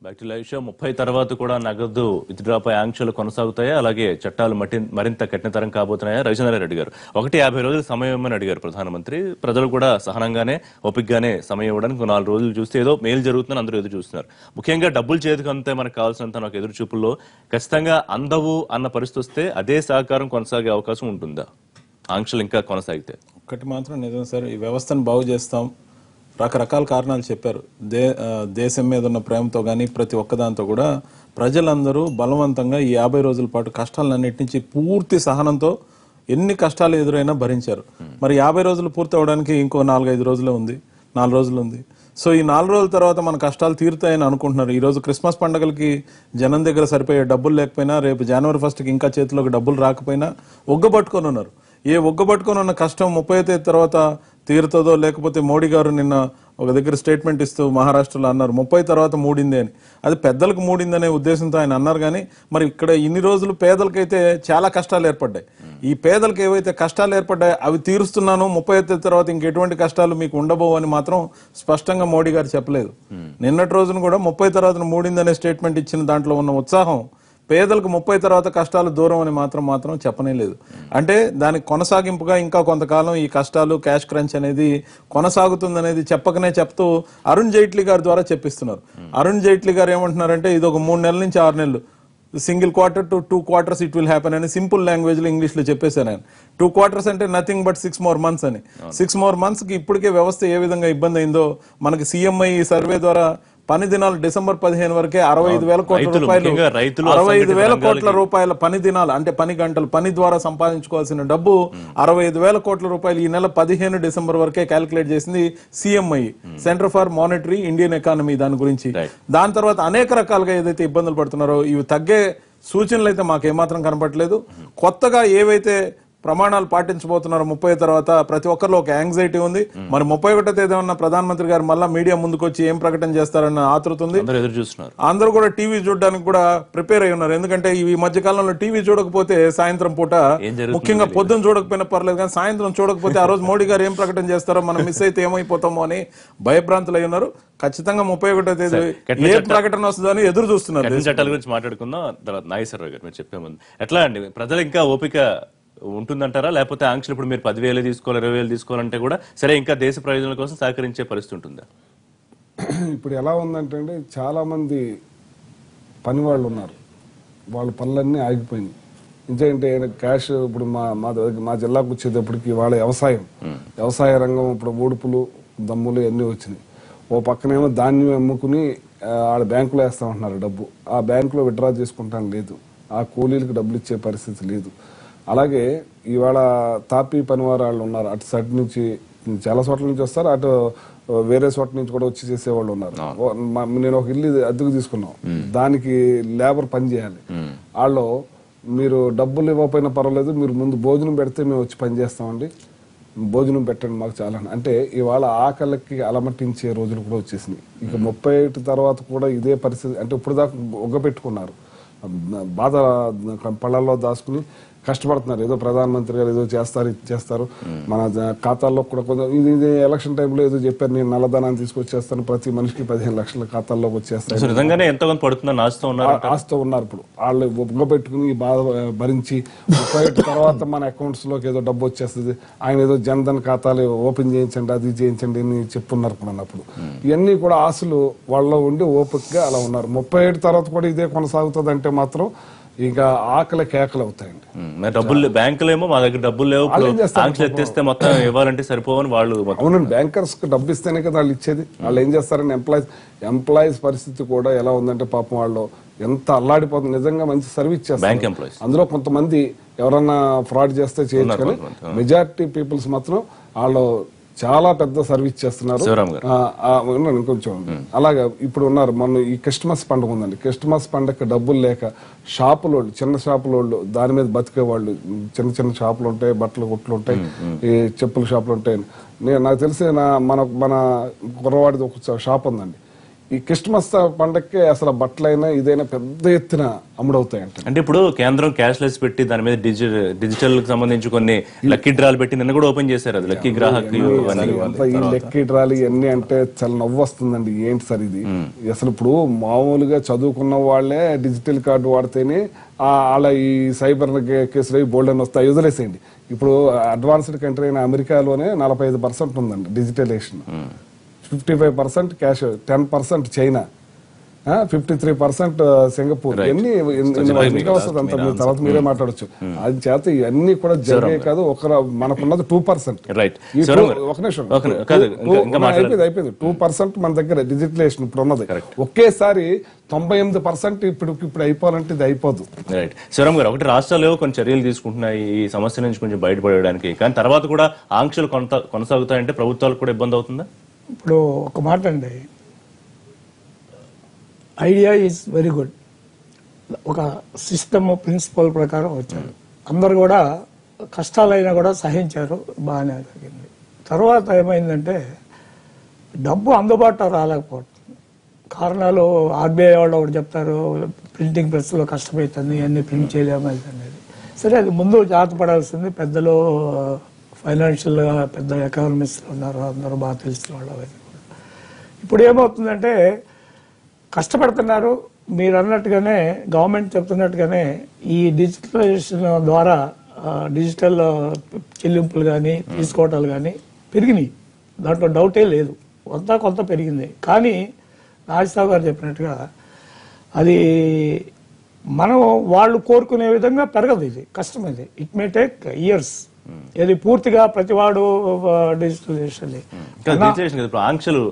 బ్యాక్ టు లైవ్ షో. 30 తర్వాత కూడా నగదు విత్డ్రాపై ఆంక్షలు కొనసాగుతాయా, అలాగే చట్టాలు మరింత కఠినతరం కాబోతున్నాయా? రవిచంద్రారెడ్డి గారు 50 రోజులు సమయం ఇవ్వమని అడిగారు ప్రధానమంత్రి. ప్రజలు కూడా సహనంగానే ఓపికగానే సమయం ఇవ్వడానికి 4 రోజులు చూస్తే ఏదో మేలు జరుగుతుందని అందరూ ఎదురు చూస్తున్నారు. ముఖ్యంగా డబ్బులు చేతికి అంతే మనకు కావాల్సినంత నాకు ఎదురు చూపుల్లో ఖచ్చితంగా అందవు అన్న పరిస్థితి వస్తే అదే సహకారం కొనసాగే అవకాశం ఉంటుందా ఆంక్షలు ఇంకా కొనసాగితే? ఒక్కటి మాత్రం నిజం సార్, ఈ వ్యవస్థను బాగు చేస్తాం, రకరకాల కారణాలు చెప్పారు. దేశం మీద ఉన్న ప్రేమతో కానీ ప్రతి ఒక్కదాంతో కూడా ప్రజలందరూ బలవంతంగా ఈ 50 రోజుల పాటు కష్టాలన్నిటి నుంచి పూర్తి సహనంతో ఎన్ని కష్టాలు ఎదురైనా భరించారు. మరి 50 రోజులు పూర్తి అవడానికి ఇంకో 4-5 రోజులే ఉంది, 4 రోజులు ఉంది. సో ఈ 4 రోజుల తర్వాత మన కష్టాలు తీరుతాయని అనుకుంటున్నారు. ఈరోజు క్రిస్మస్ పండుగలకి జనం దగ్గర సరిపోయే డబ్బులు లేకపోయినా, రేపు జనవరి 1కి ఇంకా చేతిలోకి డబ్బులు రాకపోయినా ఒగ్గబట్టుకొని ఉన్నారు. ఒగ్గబట్టుకొని ఉన్న కష్టం 30వ తేదీ తర్వాత తీరుతుందో, లేకపోతే మోడీ గారు నిన్న ఒక దగ్గర స్టేట్మెంట్ ఇస్తూ మహారాష్ట్రలో అన్నారు 30 తర్వాత మూడింది అని. అది పెద్దలకు మూడిందనే ఉద్దేశంతో ఆయన అన్నారు. కానీ మరి ఇక్కడ ఇన్ని రోజులు పేదలకైతే చాలా కష్టాలు ఏర్పడ్డాయి. ఈ పేదలకు ఏవైతే కష్టాలు ఏర్పడ్డాయి అవి తీరుస్తున్నాను, 30వ తర్వాత ఇంకెటువంటి కష్టాలు మీకు ఉండబోవు అని మాత్రం స్పష్టంగా మోడీ గారు చెప్పలేదు. నిన్నటి రోజున కూడా 30 తర్వాత మూడిందనే స్టేట్మెంట్ ఇచ్చిన దాంట్లో ఉన్న ఉత్సాహం పేదలకు 30 తర్వాత కష్టాలు దూరం అని మాత్రం చెప్పనే లేదు. అంటే దానికి కొనసాగింపుగా ఇంకా కొంతకాలం ఈ కష్టాలు, క్యాష్ క్రంచ్ అనేది కొనసాగుతుందనేది చెప్పకనే చెప్తూ అరుణ్ జైట్లీ గారి ద్వారా చెప్పిస్తున్నారు. అరుణ్ జైట్లీ గారు ఏమంటున్నారంటే ఇది ఒక 3 నెలల నుంచి 6 నెలలు, single quarter to 2 quarters it will happen అని సింపుల్ లాంగ్వేజ్ లో ఇంగ్లీష్ లో చెప్పేశాను ఆయన. 2 quarters అంటే నథింగ్ బట్ 6 more months అని. 6 more months కి ఇప్పటికే వ్యవస్థ ఏ విధంగా ఇబ్బంది అయిందో మనకి సిఎంఐ సర్వే ద్వారా పని దినాలు డిసెంబర్ 15 వరకే 65,000 కోట్ల రూపాయలు, 65,000 కోట్ల రూపాయల పని దినాలు అంటే పని గంటలు, పని ద్వారా సంపాదించుకోవాల్సిన డబ్బు 65,000 కోట్ల రూపాయలు ఈ నెల 15 డిసెంబర్ వరకే క్యాలిక్యులేట్ చేసింది CMI, centre for monetary Indian economy. దాని గురించి దాని తర్వాత అనేక రకాలుగా ఏదైతే ఇబ్బందులు పడుతున్నారో ఇవి తగ్గే సూచనలు అయితే మాకు ఏమాత్రం కనపట్లేదు. కొత్తగా ఏవైతే ప్రమాణాలు పాటించబోతున్నారు 30 తర్వాత ప్రతి ఒక్కరిలో ఒక యాంగ్జైటీ ఉంది. మరి 31వ తేదీ ఉన్న ప్రధానమంత్రి గారు మళ్ళా మీడియా ముందుకు వచ్చి ఏం ప్రకటన చేస్తారన్న ఆతృత ఉంది. అందరూ కూడా టీవీ చూడడానికి కూడా ప్రిపేర్ అయి ఉన్నారు. ఎందుకంటే ఈ మధ్య కాలంలో టీవీ చూడకపోతే సాయంత్రం పూట, ముఖ్యంగా పొద్దున్న చూడకపోయినా పర్లేదు కానీ సాయంత్రం చూడకపోతే ఆ రోజు మోడీ గారు ఏం ప్రకటన చేస్తారో, మనం మిస్ అయితే ఏమైపోతామో అని భయభ్రాంతులు అయి ఉన్నారు. ఖచ్చితంగా 31వ తేదీ ఏ ప్రకటన వస్తుందని ఎదురు చూస్తున్నారు. చట్టాల గురించి మాట్లాడుకుందాం. నాగేశ్వరరావు గారు మీరు చెప్పే ముందు ఎట్లా అండి, ప్రజలు ఇంకా ఓపిక ఉంటుందంటారా? లేకపోతే ఆంక్షలు ఇప్పుడు మీరు 10,000 తీసుకోవాలి, 20,000 తీసుకోవాలంటే కూడా సరే ఇంకా దేశ ప్రయోజనాల కోసం సహకరించే పరిస్థితి ఉంటుందా? ఇప్పుడు ఎలా ఉందంటే అండి, చాలా మంది పని వాళ్ళు ఉన్నారు, వాళ్ళ పనులన్నీ ఆగిపోయినాయి. ఎందుకంటే క్యాష్ ఇప్పుడు మా జిల్లాకు వచ్చేటప్పటికి వాళ్ళ వ్యవసాయ రంగం ఇప్పుడు ఊడుపులు, దమ్ములు అన్నీ వచ్చినాయి. ఓ పక్కనేమో ధాన్యం అమ్ముకుని వాళ్ళ బ్యాంకులో వేస్తా ఉంటున్నారు డబ్బు, ఆ బ్యాంకులో విత్డ్రా చేసుకుంటాను లేదు, ఆ కూలీలకు డబ్బులు ఇచ్చే పరిస్థితి లేదు. అలాగే ఇవాళ తాపీ పనివారు వాళ్ళు ఉన్నారు, అటు సైడ్ నుంచి చాలా చోట్ల నుంచి వస్తారు, అటు వేరే చోట్ల నుంచి కూడా వచ్చి చేసేవాళ్ళు ఉన్నారు. నేను ఒక ఇల్లు అద్దెకు తీసుకున్నాం, దానికి లేబర్ పని చేయాలి. వాళ్ళు మీరు డబ్బులు ఇవ్వకపోయినా పర్వాలేదు, మీరు ముందు భోజనం పెడితే మేము వచ్చి పని చేస్తామండి, భోజనం పెట్టండి మాకు చాలా అంటే ఇవాళ ఆకలికి అలమటించే రోజులు కూడా వచ్చేసినాయి. ఇక 31 తర్వాత కూడా ఇదే పరిస్థితి. అంటే ఇప్పుడు దాకా ఒగ్గపెట్టుకున్నారు, బాధ పళ్ళల్లో దాచుకుని కష్టపడుతున్నారు. ఏదో ప్రధానమంత్రి గారు ఏదో చేస్తారు, ఇది చేస్తారు, మన ఖాతాల్లో కూడా కొంత ఇది ఎలక్షన్ టైంలో ఏదో చెప్పారు, నేను నల్లధనాన్ని తీసుకొచ్చేస్తాను, ప్రతి మనిషికి 15 లక్షల ఖాతాల్లోకి వచ్చేస్తాను. నిజంగానే ఎంతో కొంత పడుతుందని ఆశతో ఉన్నారు. ఆశతో ఉన్నారు. ఇప్పుడు వాళ్ళు ఒప్పుకోబెట్టుకుని బాధ భరించి 31 తర్వాత మన అకౌంట్స్ లోకి ఏదో డబ్బు వచ్చేస్తుంది, ఆయన ఏదో జన్ధన్ ఖాతాలు ఓపెన్ చేయించండి, అది చేయించండి అని చెప్పున్నారు. అప్పుడు ఇవన్నీ కూడా ఆశలు వాళ్ళలో ఉండి ఓపికగా అలా ఉన్నారు. 37 తర్వాత కూడా ఇదే కొనసాగుతుంది అంటే మాత్రం ఇంకా ఆకలి కేకలు అవుతాయండి. మరి డబ్బులు బ్యాంకులేమో మా దగ్గర డబ్బులు లేవు, ఆంక్షలు ఎత్తేస్తే మొత్తం ఇవ్వాలంటే సరిపోవని వాళ్ళు. అవునండి, బ్యాంకర్స్ కి డబ్బు ఇస్తేనే కదా వాళ్ళు ఇచ్చేది. వాళ్ళు ఏం చేస్తారని ఎంప్లాయీస్ పరిస్థితి కూడా ఎలా ఉందంటే పాపం వాళ్ళు ఎంత అల్లాడిపోతుంది. నిజంగా మంచి సర్వీస్ చేస్తారు. అందులో కొంతమంది ఎవరన్నా ఫ్రాడ్ చేస్తే చేయొచ్చు, కానీ మెజారిటీ పీపుల్స్ మాత్రం వాళ్ళు చాలా పెద్ద సర్వీస్ చేస్తున్నారు. ఇంకొంచెం అలాగా ఇప్పుడు ఉన్నారు. మొన్న ఈ క్రిస్మస్ పండుగ ఉందండి, క్రిస్మస్ పండుగకి డబ్బులు లేక షాపులు, చిన్న షాపులు దాని మీద బతికే వాళ్ళు, చిన్న చిన్న షాపులు ఉంటాయి, బట్టలు కొట్లు ఉంటాయి, ఈ చెప్పుల షాపులు ఉంటాయి. నాకు తెలిసి మన కుర్రవాడిది ఒక షాప్ ఉందండి. ఈ క్రిస్మస్ పండగకే అసలు బట్టలైనా ఇదైనా పెద్ద ఎత్తున అమ్ముడవుతాయంట. అంటే ఇప్పుడు కేంద్రం క్యాష్లెస్ పెట్టి దాని మీద డిజిటల్ కి సంబంధించి కొన్ని లక్కీ డ్రాలు పెట్టి నిన్న కూడా ఓపెన్ చేశారు. అది లక్కీ గ్రాహక్ ఈ లక్కీ డ్రాలు ఇవన్నీ అంటే చాలా నవ్వు వస్తుందండి. ఏంటి సార్ ఇది? అసలు ఇప్పుడు మామూలుగా చదువుకున్న వాళ్ళే డిజిటల్ కార్డు వాడితేనే అలా ఈ సైబర్ కేసులు బోల్డ్ అని వస్తాయి, వదిలేసేయండి. ఇప్పుడు అడ్వాన్స్డ్ కంట్రీ అయిన అమెరికాలోనే 45% ఉందండి డిజిటలైజేషన్, 55% క్యాష్, 10% చైనా, 53% సింగపూర్. ఎన్ని వస్తుంది అంత తర్వాత మీరే మాట్లాడచ్చు. అది చేత ఇవన్నీ కూడా జరిగే కాదు. మనకున్నది 2%. ఒక నిమిషం, అయిపోయింది 2% మన దగ్గర డిజిటలైజేషన్ ఇప్పుడు ఉన్నది. ఒకేసారి 98% ఇప్పుడు అయిపోవాలంటే ఇది అయిపోదు. రైట్. శివరామ్ గారు, ఒకటి రాష్ట్రాలు కొన్ని చర్యలు తీసుకుంటున్నాయి ఈ సమస్య నుంచి కొంచెం బయటపడడానికి, కానీ తర్వాత కూడా ఆంక్షలు కొనసాగుతాయంటే ప్రభుత్వాలకు కూడా ఇబ్బంది అవుతుందా? ఇప్పుడు ఒక మాట అండి, ఐడియా ఈజ్ వెరీ గుడ్. ఒక సిస్టమ్ ప్రిన్సిపల్ ప్రకారం వచ్చారు, అందరు కూడా కష్టాలైనా కూడా సహించారు, బాగానే జరిగింది. తర్వాత ఏమైందంటే డబ్బు అందుబాటులో రాలేకపోతుంది. కారణాలు ఆర్బీఐ వాళ్ళు ఒకటి చెప్తారు, ప్రింటింగ్ ప్రెస్లో కష్టమవుతుంది, అన్ని ప్రింట్ చేయలేము అనేది. సరే, అది ముందు జాగ్రత్త పడాల్సింది. పెద్దలు ఫైనాన్షియల్గా పెద్ద ఎకానమిస్టులు ఉన్నారు, అందరూ బాగా తెలిసిన వాళ్ళు. ఇప్పుడు ఏమవుతుందంటే కష్టపడుతున్నారు. మీరు అన్నట్టుగానే గవర్నమెంట్ చెప్తున్నట్టుగానే ఈ డిజిటలైజేషన్ ద్వారా డిజిటల్ చెల్లింపులు కానీ తీసుకోవటాలు కానీ పెరిగినాయి, దాంట్లో డౌటే లేదు. కొంత పెరిగింది. కానీ నాగేశ్వరరావు గారు చెప్పినట్టుగా అది మనం వాళ్ళు కోరుకునే విధంగా పెరగదు. ఇది కష్టం. ఇది ఇట్ మే టేక్ ఇయర్స్. ఇది పూర్తిగా ప్రతివాడు డిజిటలైజేషన్. ఆంక్షలు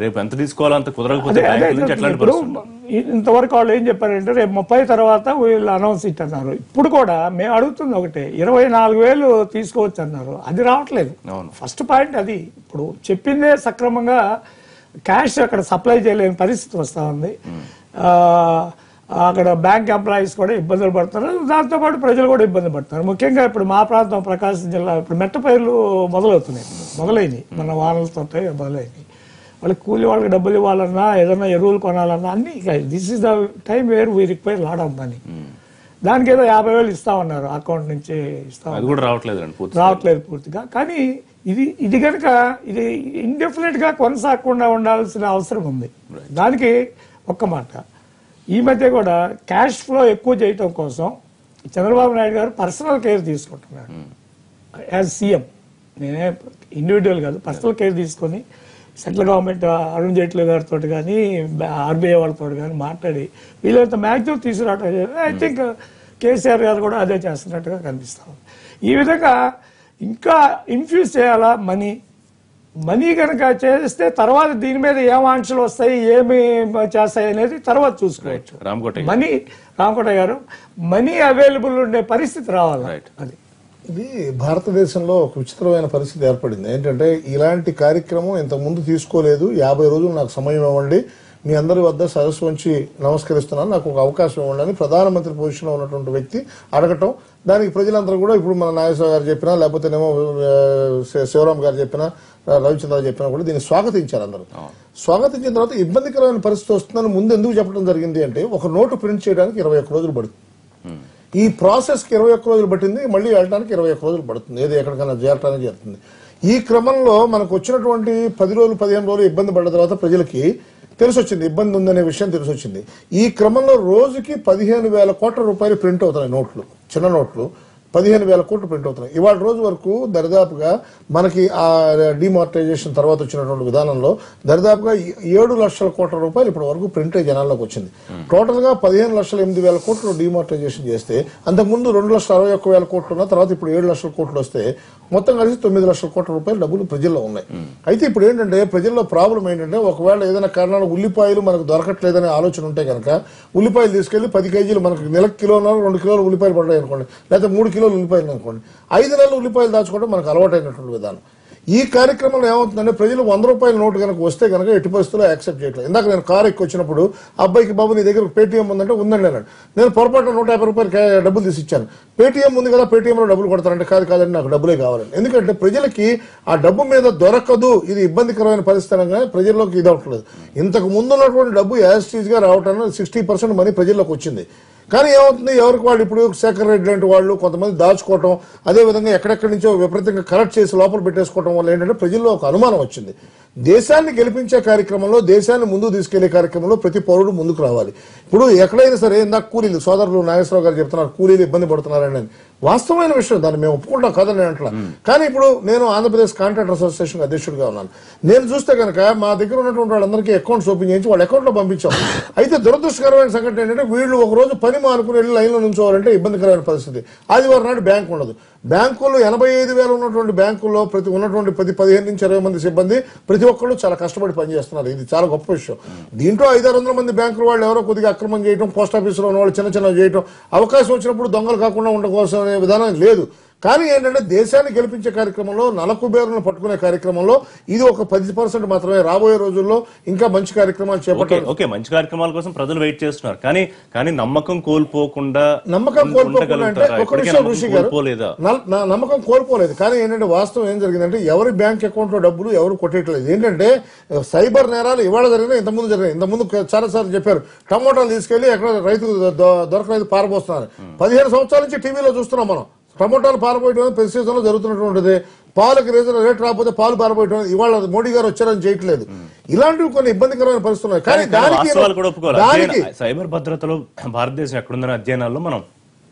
రేపు ఎంత తీసుకోవాలంత కుదరకపోతే ఇంతవరకు వాళ్ళు ఏం చెప్పారంటే రేపు 30 తర్వాత వీళ్ళు అనౌన్స్ ఇట్ అన్నారు. ఇప్పుడు కూడా మేము అడుగుతుంది ఒకటే, 24,000 తీసుకోవచ్చు అన్నారు, అది రావట్లేదు. ఫస్ట్ పాయింట్ అది. ఇప్పుడు చెప్పిందే సక్రమంగా క్యాష్ అక్కడ సప్లై చేయలేని పరిస్థితి వస్తా ఉంది. అక్కడ బ్యాంక్ ఎంప్లాయీస్ కూడా ఇబ్బందులు పడుతున్నారు, దాంతోపాటు ప్రజలు కూడా ఇబ్బంది పడుతున్నారు. ముఖ్యంగా ఇప్పుడు మా ప్రాంతం ప్రకాశం జిల్లా ఇప్పుడు మెట్ట పైర్లు మొదలైనవి, మన వానలతో మొదలైనవి. వాళ్ళకి కూలి వాళ్ళకి డబ్బులు ఇవ్వాలన్నా, ఏదైనా ఎరువులు కొనాలన్నా అన్ని this is the time where we require lot of money. దానికి ఏదో 50,000 ఇస్తామన్నారు అకౌంట్ నుంచి, రావట్లేదు పూర్తిగా. కానీ ఇది కనుక ఇది ఇండెఫినెట్ గా కొనసాగకుండా ఉండాల్సిన అవసరం ఉంది. దానికి ఒక్క మాట, ఈ మధ్య కూడా క్యాష్ ఫ్లో ఎక్కువ చేయటం కోసం చంద్రబాబు నాయుడు గారు పర్సనల్ కేర్ తీసుకుంటున్నాడు యాజ్ సీఎం. నేనే ఇండివిజువల్ కాదు, పర్సనల్ కేర్ తీసుకొని సెంట్రల్ గవర్నమెంట్ అరుణ్ జైట్లీ గారితో కానీ ఆర్బీఐ వాళ్ళతో కానీ మాట్లాడి వీళ్ళంత మ్యాక్సిమం తీసుకురావటం. ఐ థింక్ కేసీఆర్ గారు కూడా అదే చేస్తున్నట్టుగా కనిపిస్తాం. ఈ విధంగా ఇంకా ఇన్ఫ్యూజ్ చేయాలా మనీ కనుక చేస్తే తర్వాత దీని మీద ఏం ఆంక్షలు వస్తాయి, ఏమి చేస్తాయి అనేది తర్వాత చూసుకోవచ్చు. రామకోట గారు, మనీ అవైలబుల్ ఉండే పరిస్థితి రావాలి. అది ఇది భారతదేశంలో ఒక విచిత్రమైన పరిస్థితి ఏర్పడింది. ఏంటంటే ఇలాంటి కార్యక్రమం ఇంతకుముందు తీసుకోలేదు. 50 రోజులు నాకు సమయం ఇవ్వండి, మీ అందరి వద్ద సదస్సు వంచి నమస్కరిస్తున్నాను, నాకు ఒక అవకాశం ఇవ్వండి అని ప్రధానమంత్రి పొజిషన్లో ఉన్నటువంటి వ్యక్తి అడగటం. దానికి ప్రజలందరూ కూడా ఇప్పుడు మన నాగేశ్వర గారు చెప్పినా, లేకపోతేనేమో శివరామ్ గారు చెప్పినా, రవిచంద్ర చెప్పినా కూడా దీన్ని స్వాగతించారు అందరూ. స్వాగతించిన తర్వాత ఇబ్బందికరమైన పరిస్థితి వస్తుందని ముందు ఎందుకు చెప్పడం జరిగింది అంటే, ఒక నోటు ప్రింట్ చేయడానికి 21 రోజులు పడుతుంది. ఈ ప్రాసెస్కి 21 రోజులు పట్టింది, మళ్ళీ వెళ్ళడానికి 21 రోజులు పడుతుంది, ఏది ఎక్కడికైనా చేరడానికి జరుగుతుంది. ఈ క్రమంలో మనకు వచ్చినటువంటి 10 రోజులు 15 రోజులు ఇబ్బంది పడ్డ తర్వాత ప్రజలకి తెలిసొచ్చింది ఇబ్బంది ఉందనే విషయం తెలిసొచ్చింది. ఈ క్రమంలో రోజుకి 15,000 కోట్ల రూపాయలు ప్రింట్ అవుతున్నాయి నోట్లు, చిన్న నోట్లు 15,000 కోట్లు ప్రింట్ అవుతున్నాయి. ఇవాళ రోజు వరకు దరిదాపుగా మనకి ఆ డిమానిటైజేషన్ తర్వాత వచ్చినటువంటి విధానంలో దరిదాపుగా 7 లక్షల కోట్ల రూపాయలు ఇప్పటి వరకు ప్రింట్ జనాల్లోకి వచ్చింది. టోటల్ గా 15,08,000 కోట్లు డిమానిటైజేషన్ చేస్తే అంతకుముందు 2,61,000 కోట్లు ఉన్న తర్వాత ఇప్పుడు 7 లక్షల కోట్లు వస్తే మొత్తం కలిసి 9 లక్షల కోట్ల రూపాయలు డబ్బులు ప్రజల్లో ఉన్నాయి. అయితే ఇప్పుడు ఏంటంటే ప్రజల్లో ప్రాబ్లం ఏంటంటే ఒకవేళ ఏదైనా కారణాలు ఉల్లిపాయలు మనకు దొరకట్లేదనే ఆలోచన ఉంటే కనుక ఉల్లిపాయలు తీసుకెళ్లి 10 కేజీలు మనకు నెలకు కిలోన్నర 2 కిలోలు ఉల్లిపాయలు పడ్డాయి అనుకోండి, లేకపోతే 3 కిలోలు ఉల్లిపాయలు అనుకోండి, 5 నెలలు ఉల్లిపాయలు దాచుకోవడం మనకు అలవాటైనటువంటి విధానం. ఈ కార్యక్రమంలో ఏమవుతుందంటే ప్రజలు 100 రూపాయల నోటు కనుక వస్తే కనుక ఎట్టి పరిస్థితుల్లో యాక్సెప్ట్ చేయట్లేదు. ఇందాక నేను కారు ఎక్కి వచ్చినప్పుడు అబ్బాయికి బాబు నీ దగ్గర పేటీఎం ఉందంటే ఉందండి అన్నాడు. నేను పొరపాటున 150 రూపాయలు డబ్బులు తీసి ఇచ్చాను. పేటీఎం ఉంది కదా, పేటీఎంలో డబ్బులు కొడతారంటే కాదండి నాకు డబ్బులే కావాలని. ఎందుకంటే ప్రజలకి ఆ డబ్బు మీద దొరకదు, ఇది ఇబ్బందికరమైన పరిస్థితి అనగానే ప్రజల్లోకి ఇది అవట్లేదు. ఇంతకు ముందు ఉన్నటువంటి డబ్బు యాజిటీజ్ గా రావటానికి 60% మనీ ప్రజల్లోకి వచ్చింది. కానీ ఏమవుతుంది, ఎవరికి వాళ్ళు ఇప్పుడు శేఖర్ రెడ్డి లాంటి వాళ్ళు కొంతమంది దాచుకోవటం, అదేవిధంగా ఎక్కడెక్కడి నుంచో విపరీతంగా కలెక్ట్ చేసి లోపల పెట్టేసుకోవడం వల్ల ఏంటంటే ప్రజల్లో ఒక అనుమానం వచ్చింది. దేశాన్ని గెలిపించే కార్యక్రమంలో, దేశాన్ని ముందుకు తీసుకెళ్లే కార్యక్రమంలో ప్రతి పౌరుడు ముందుకు రావాలి. ఇప్పుడు ఎక్కడైనా సరే ఇందాక కూలీలు సోదరులు నాగేశ్వరరావు గారు చెప్తున్నారు కూలీలు ఇబ్బంది పడుతున్నారని, వాస్తవమైన విషయం, దాన్ని మేము ఒప్పుకుంటాం కదని అంటున్నా. కానీ ఇప్పుడు నేను ఆంధ్రప్రదేశ్ కాంట్రాక్టర్ అసోసియేషన్ అధ్యక్షుడిగా ఉన్నాను. నేను చూస్తే కనుక మా దగ్గర ఉన్నటువంటి వాళ్ళందరికీ అకౌంట్స్ ఓపెన్ చేయించి వాళ్ళ అకౌంట్లో పంపించాం. అయితే దురదృష్టకరమైన సంఘటన ఏంటంటే వీళ్ళు ఒక రోజు పని మానుకుని వెళ్ళి లైన్లో నుంచోవాలంటే ఇబ్బందికరమైన పరిస్థితి. ఆదివారం నాడు బ్యాంక్ ఉండదు. బ్యాంకుల్లో 85,000 ఉన్నటువంటి బ్యాంకుల్లో ప్రతి ఉన్నటువంటి 15 నుంచి 20 మంది సిబ్బంది ప్రతి ఒక్కళ్ళు చాలా కష్టపడి పనిచేస్తున్నారు. ఇది చాలా గొప్ప విషయం. దీంట్లో 500-600 మంది బ్యాంకుల వాళ్ళు ఎవరో కొద్దిగా అక్రమం చేయడం, పోస్ట్ ఆఫీసులో ఉన్న వాళ్ళు చిన్న చిన్న చేయడం, అవకాశం వచ్చినప్పుడు దొంగలు కాకుండా ఉండకోసం అనే విధానం లేదు. కానీ ఏంటంటే దేశాన్ని గెలిపించే కార్యక్రమంలో, నలకుబేరులను పట్టుకునే కార్యక్రమంలో ఇది ఒక 10% మాత్రమే. రాబోయే రోజుల్లో ఇంకా మంచి కార్యక్రమాలు చేపట్టాలి. ఓకే, మంచి కార్యక్రమాల కోసం ప్రజలు వెయిట్ చేస్తున్నారు. కానీ నమ్మకం కోల్పోకుండా అంటే ఒక విషయం ఋషి గారు, నమ్మకం కోల్పోలేదు. కానీ ఏంటంటే వాస్తవం ఏం జరిగిందంటే ఎవరి బ్యాంక్ అకౌంట్ లో డబ్బులు ఎవరు కొట్టేయట్లేదు. ఏంటంటే సైబర్ నేరాలు ఇవాళ జరిగినా ఇంతకుముందు జరిగినాయి. ఇంతకుముందు చాలా సార్లు చెప్పారు, టమోటాలు తీసుకెళ్లి ఎక్కడ రైతులు దొరకలేదు పారబోస్తున్నారు. 15 సంవత్సరాల నుంచి టీవీలో చూస్తున్నాం మనం. టమోటాలు పారబోయడం ప్రతి సీజన్లో జరుగుతున్నటువంటిది. పాలకు రేట్ రాకపోతే పాలు పారబోయడం ఇవాళ మోడీ గారు వచ్చారని చేయట్లేదు. ఇలాంటివి కొన్ని ఇబ్బందికరమైన పరిస్థితులు. కానీ దానికి సైబర్ భద్రతలో భారతదేశం ఎక్కడుందనే అధ్యయనాల్లో మనం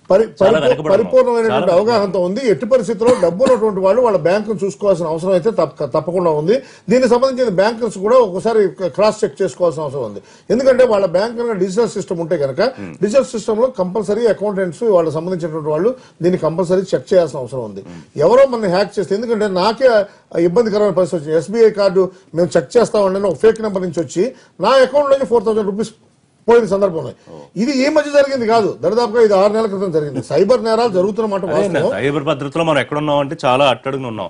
పరిపూర్ణమైనటువంటి అవగాహనతో ఉంది. ఎట్టి పరిస్థితుల్లో డబ్బు ఉన్నటువంటి వాళ్ళు వాళ్ళ బ్యాంకును చూసుకోవాల్సిన అవసరం అయితే తప్పకుండా ఉంది. దీనికి సంబంధించిన బ్యాంకర్స్ కూడా ఒకసారి క్రాస్ చెక్ చేసుకోవాల్సిన అవసరం ఉంది. ఎందుకంటే వాళ్ళ బ్యాంక్ డిజిటల్ సిస్టమ్ ఉంటే కనుక డిజిటల్ సిస్టమ్ లో కంపల్సరీ అకౌంటెంట్స్ వాళ్ళకి సంబంధించినటువంటి వాళ్ళు దీన్ని కంపల్సరీ చెక్ చేయాల్సిన అవసరం ఉంది. ఎవరో మన హ్యాక్ చేస్తే, ఎందుకంటే నాకే ఇబ్బందికరమైన పరిస్థితి వచ్చింది. ఎస్బీఐ కార్డు మేము చెక్ చేస్తామండి ఒక ఫేక్ నెంబర్ నుంచి వచ్చి నా అకౌంట్ నుంచి 4,000 రూపీస్ పోయిన సందర్భంలో ఇది ఈ మధ్య జరిగింది కాదు, దరిదాపుగా ఇది 6 నెలల క్రితం జరిగింది. సైబర్ నేరాలు జరుగుతున్నమాట. సైబర్ భద్రతలో మనం ఎక్కడ ఉన్నాం అంటే చాలా అట్టడుగున ఉన్నాం.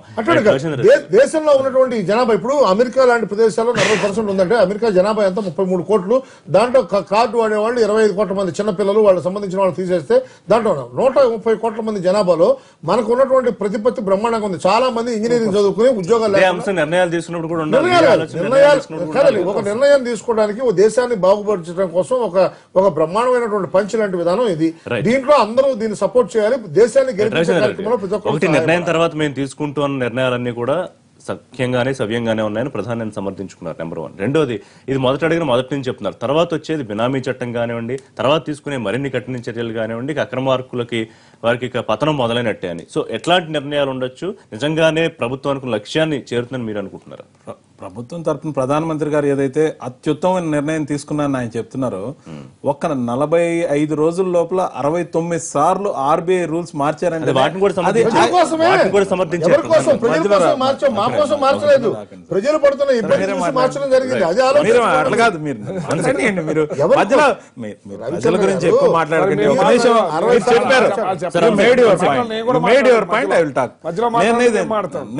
దేశంలో ఉన్నటువంటి జనాభా ఇప్పుడు అమెరికా లాంటి ప్రదేశాల్లో 40% ఉందంటే అమెరికా జనాభా ఎంత 33 కోట్లు. దాంట్లో కార్డు వాడేవాళ్ళు 25 కోట్ల మంది చిన్నపిల్లలు, వాళ్ళకి సంబంధించిన వాళ్ళు తీసేస్తే దాంట్లో 130 కోట్ల మంది జనాభాలో మనకు ఉన్నటువంటి ప్రతిపత్తి బ్రహ్మాండంగా ఉంది. చాలా మంది ఇంజనీరింగ్ చదువుకుని ఉద్యోగాలు నిర్ణయాలు తీసుకున్నప్పుడు కూడా ఒక నిర్ణయం తీసుకోవడానికి ఓ దేశాన్ని బాగుపరచడం కోసం ఒక బ్రహ్మాండమైనటువంటి పంచ్ లాంటి విధానం ఇది. దీంట్లో అందరూ దీన్ని సపోర్ట్ చేయాలి. దేశాన్ని గెలిపించే కార్యక్రమంలో ప్రతి ఒక్కరు నిర్ణయం తర్వాత మేము తీసుకుంటున్న నిర్ణయాలన్నీ కూడా సఖ్యంగానే సవ్యంగానే ఉన్నాయని ప్రధాని సమర్థించుకున్నారు. నెంబర్ 1. రెండోది, ఇది మొదటి నుంచి చెప్తున్నారు. తర్వాత వచ్చేది బినామీ చట్టం కానివ్వండి, తర్వాత తీసుకునే మరిన్ని కఠిన చర్యలు కానివ్వండి, అక్రమార్కులకి వారికి పతనం మొదలైనట్టే అని. సో ఎట్లాంటి నిర్ణయాలు ఉండొచ్చు? నిజంగానే ప్రభుత్వానికి లక్ష్యాన్ని చేరుతుందని మీరు అనుకుంటున్నారా? ప్రభుత్వం తరఫున ప్రధానమంత్రి గారు ఏదైతే అత్యుత్తమైన నిర్ణయం తీసుకున్నారని ఆయన చెప్తున్నారో, ఒక్క 45 రోజుల లోపల 69 సార్లు ఆర్బీఐ రూల్స్ మార్చారంటే ప్రజలు పడుతున్న ఇబ్బంది మార్చడం జరిగింది. అట్లా కాదు, మీరు ప్రజల గురించి ఎక్కువ మాట్లాడకండి. ఒక నిమిషం చెప్పారు.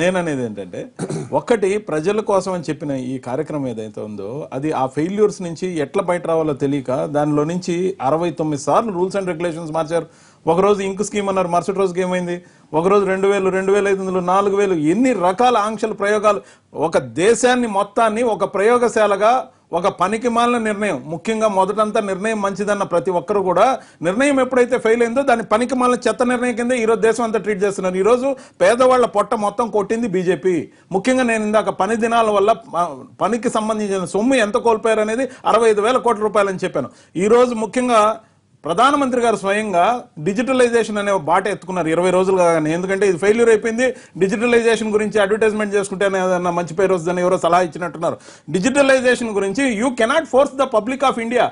నేననేది ఏంటంటే, ఒక్కటి ప్రజల కోసం అని చెప్పిన ఈ కార్యక్రమం ఏదైతే ఉందో అది ఆ ఫెయిల్యూర్స్ నుంచి ఎట్లా బయట రావాలో తెలియక దానిలో నుంచి 69 సార్లు రూల్స్ అండ్ రెగ్యులేషన్స్ మార్చారు. ఒకరోజు ఇంక్ స్కీమ్ అన్నారు, మరుసటి రోజుకి ఏమైంది? ఒకరోజు 2,000, 2,500, 4,000 ఎన్ని రకాల ఆంక్షలు ప్రయోగాలు. ఒక దేశాన్ని మొత్తాన్ని ఒక ప్రయోగశాలగా ఒక పనికి మాలిన నిర్ణయం. ముఖ్యంగా మొదటంతా నిర్ణయం మంచిదన్న ప్రతి ఒక్కరు కూడా నిర్ణయం ఎప్పుడైతే ఫెయిల్ అయిందో దాన్ని పనికి మాలిన చెత్త నిర్ణయం కింద ఈరోజు దేశం అంతా ట్రీట్ చేస్తున్నారు. ఈరోజు పేదవాళ్ల పొట్ట మొత్తం కొట్టింది బీజేపీ. ముఖ్యంగా నేను ఇందాక పని దినాల వల్ల పనికి సంబంధించిన సొమ్ము ఎంత కోల్పోయారు అనేది 65,000 కోట్ల రూపాయలు అని చెప్పాను. ఈరోజు ముఖ్యంగా ప్రధానమంత్రి గారు స్వయంగా డిజిటలైజేషన్ అనే బాట ఎత్తుకున్నారు 20 రోజులుగా. ఎందుకంటే ఇది ఫెయిల్యూర్ అయిపోయింది, డిజిటలైజేషన్ గురించి అడ్వర్టైజ్మెంట్ చేసుకుంటే మంచి పేరు వస్తుందని ఎవరో సలహా ఇచ్చినట్టున్నారు. డిజిటలైజేషన్ గురించి you cannot force the public of India.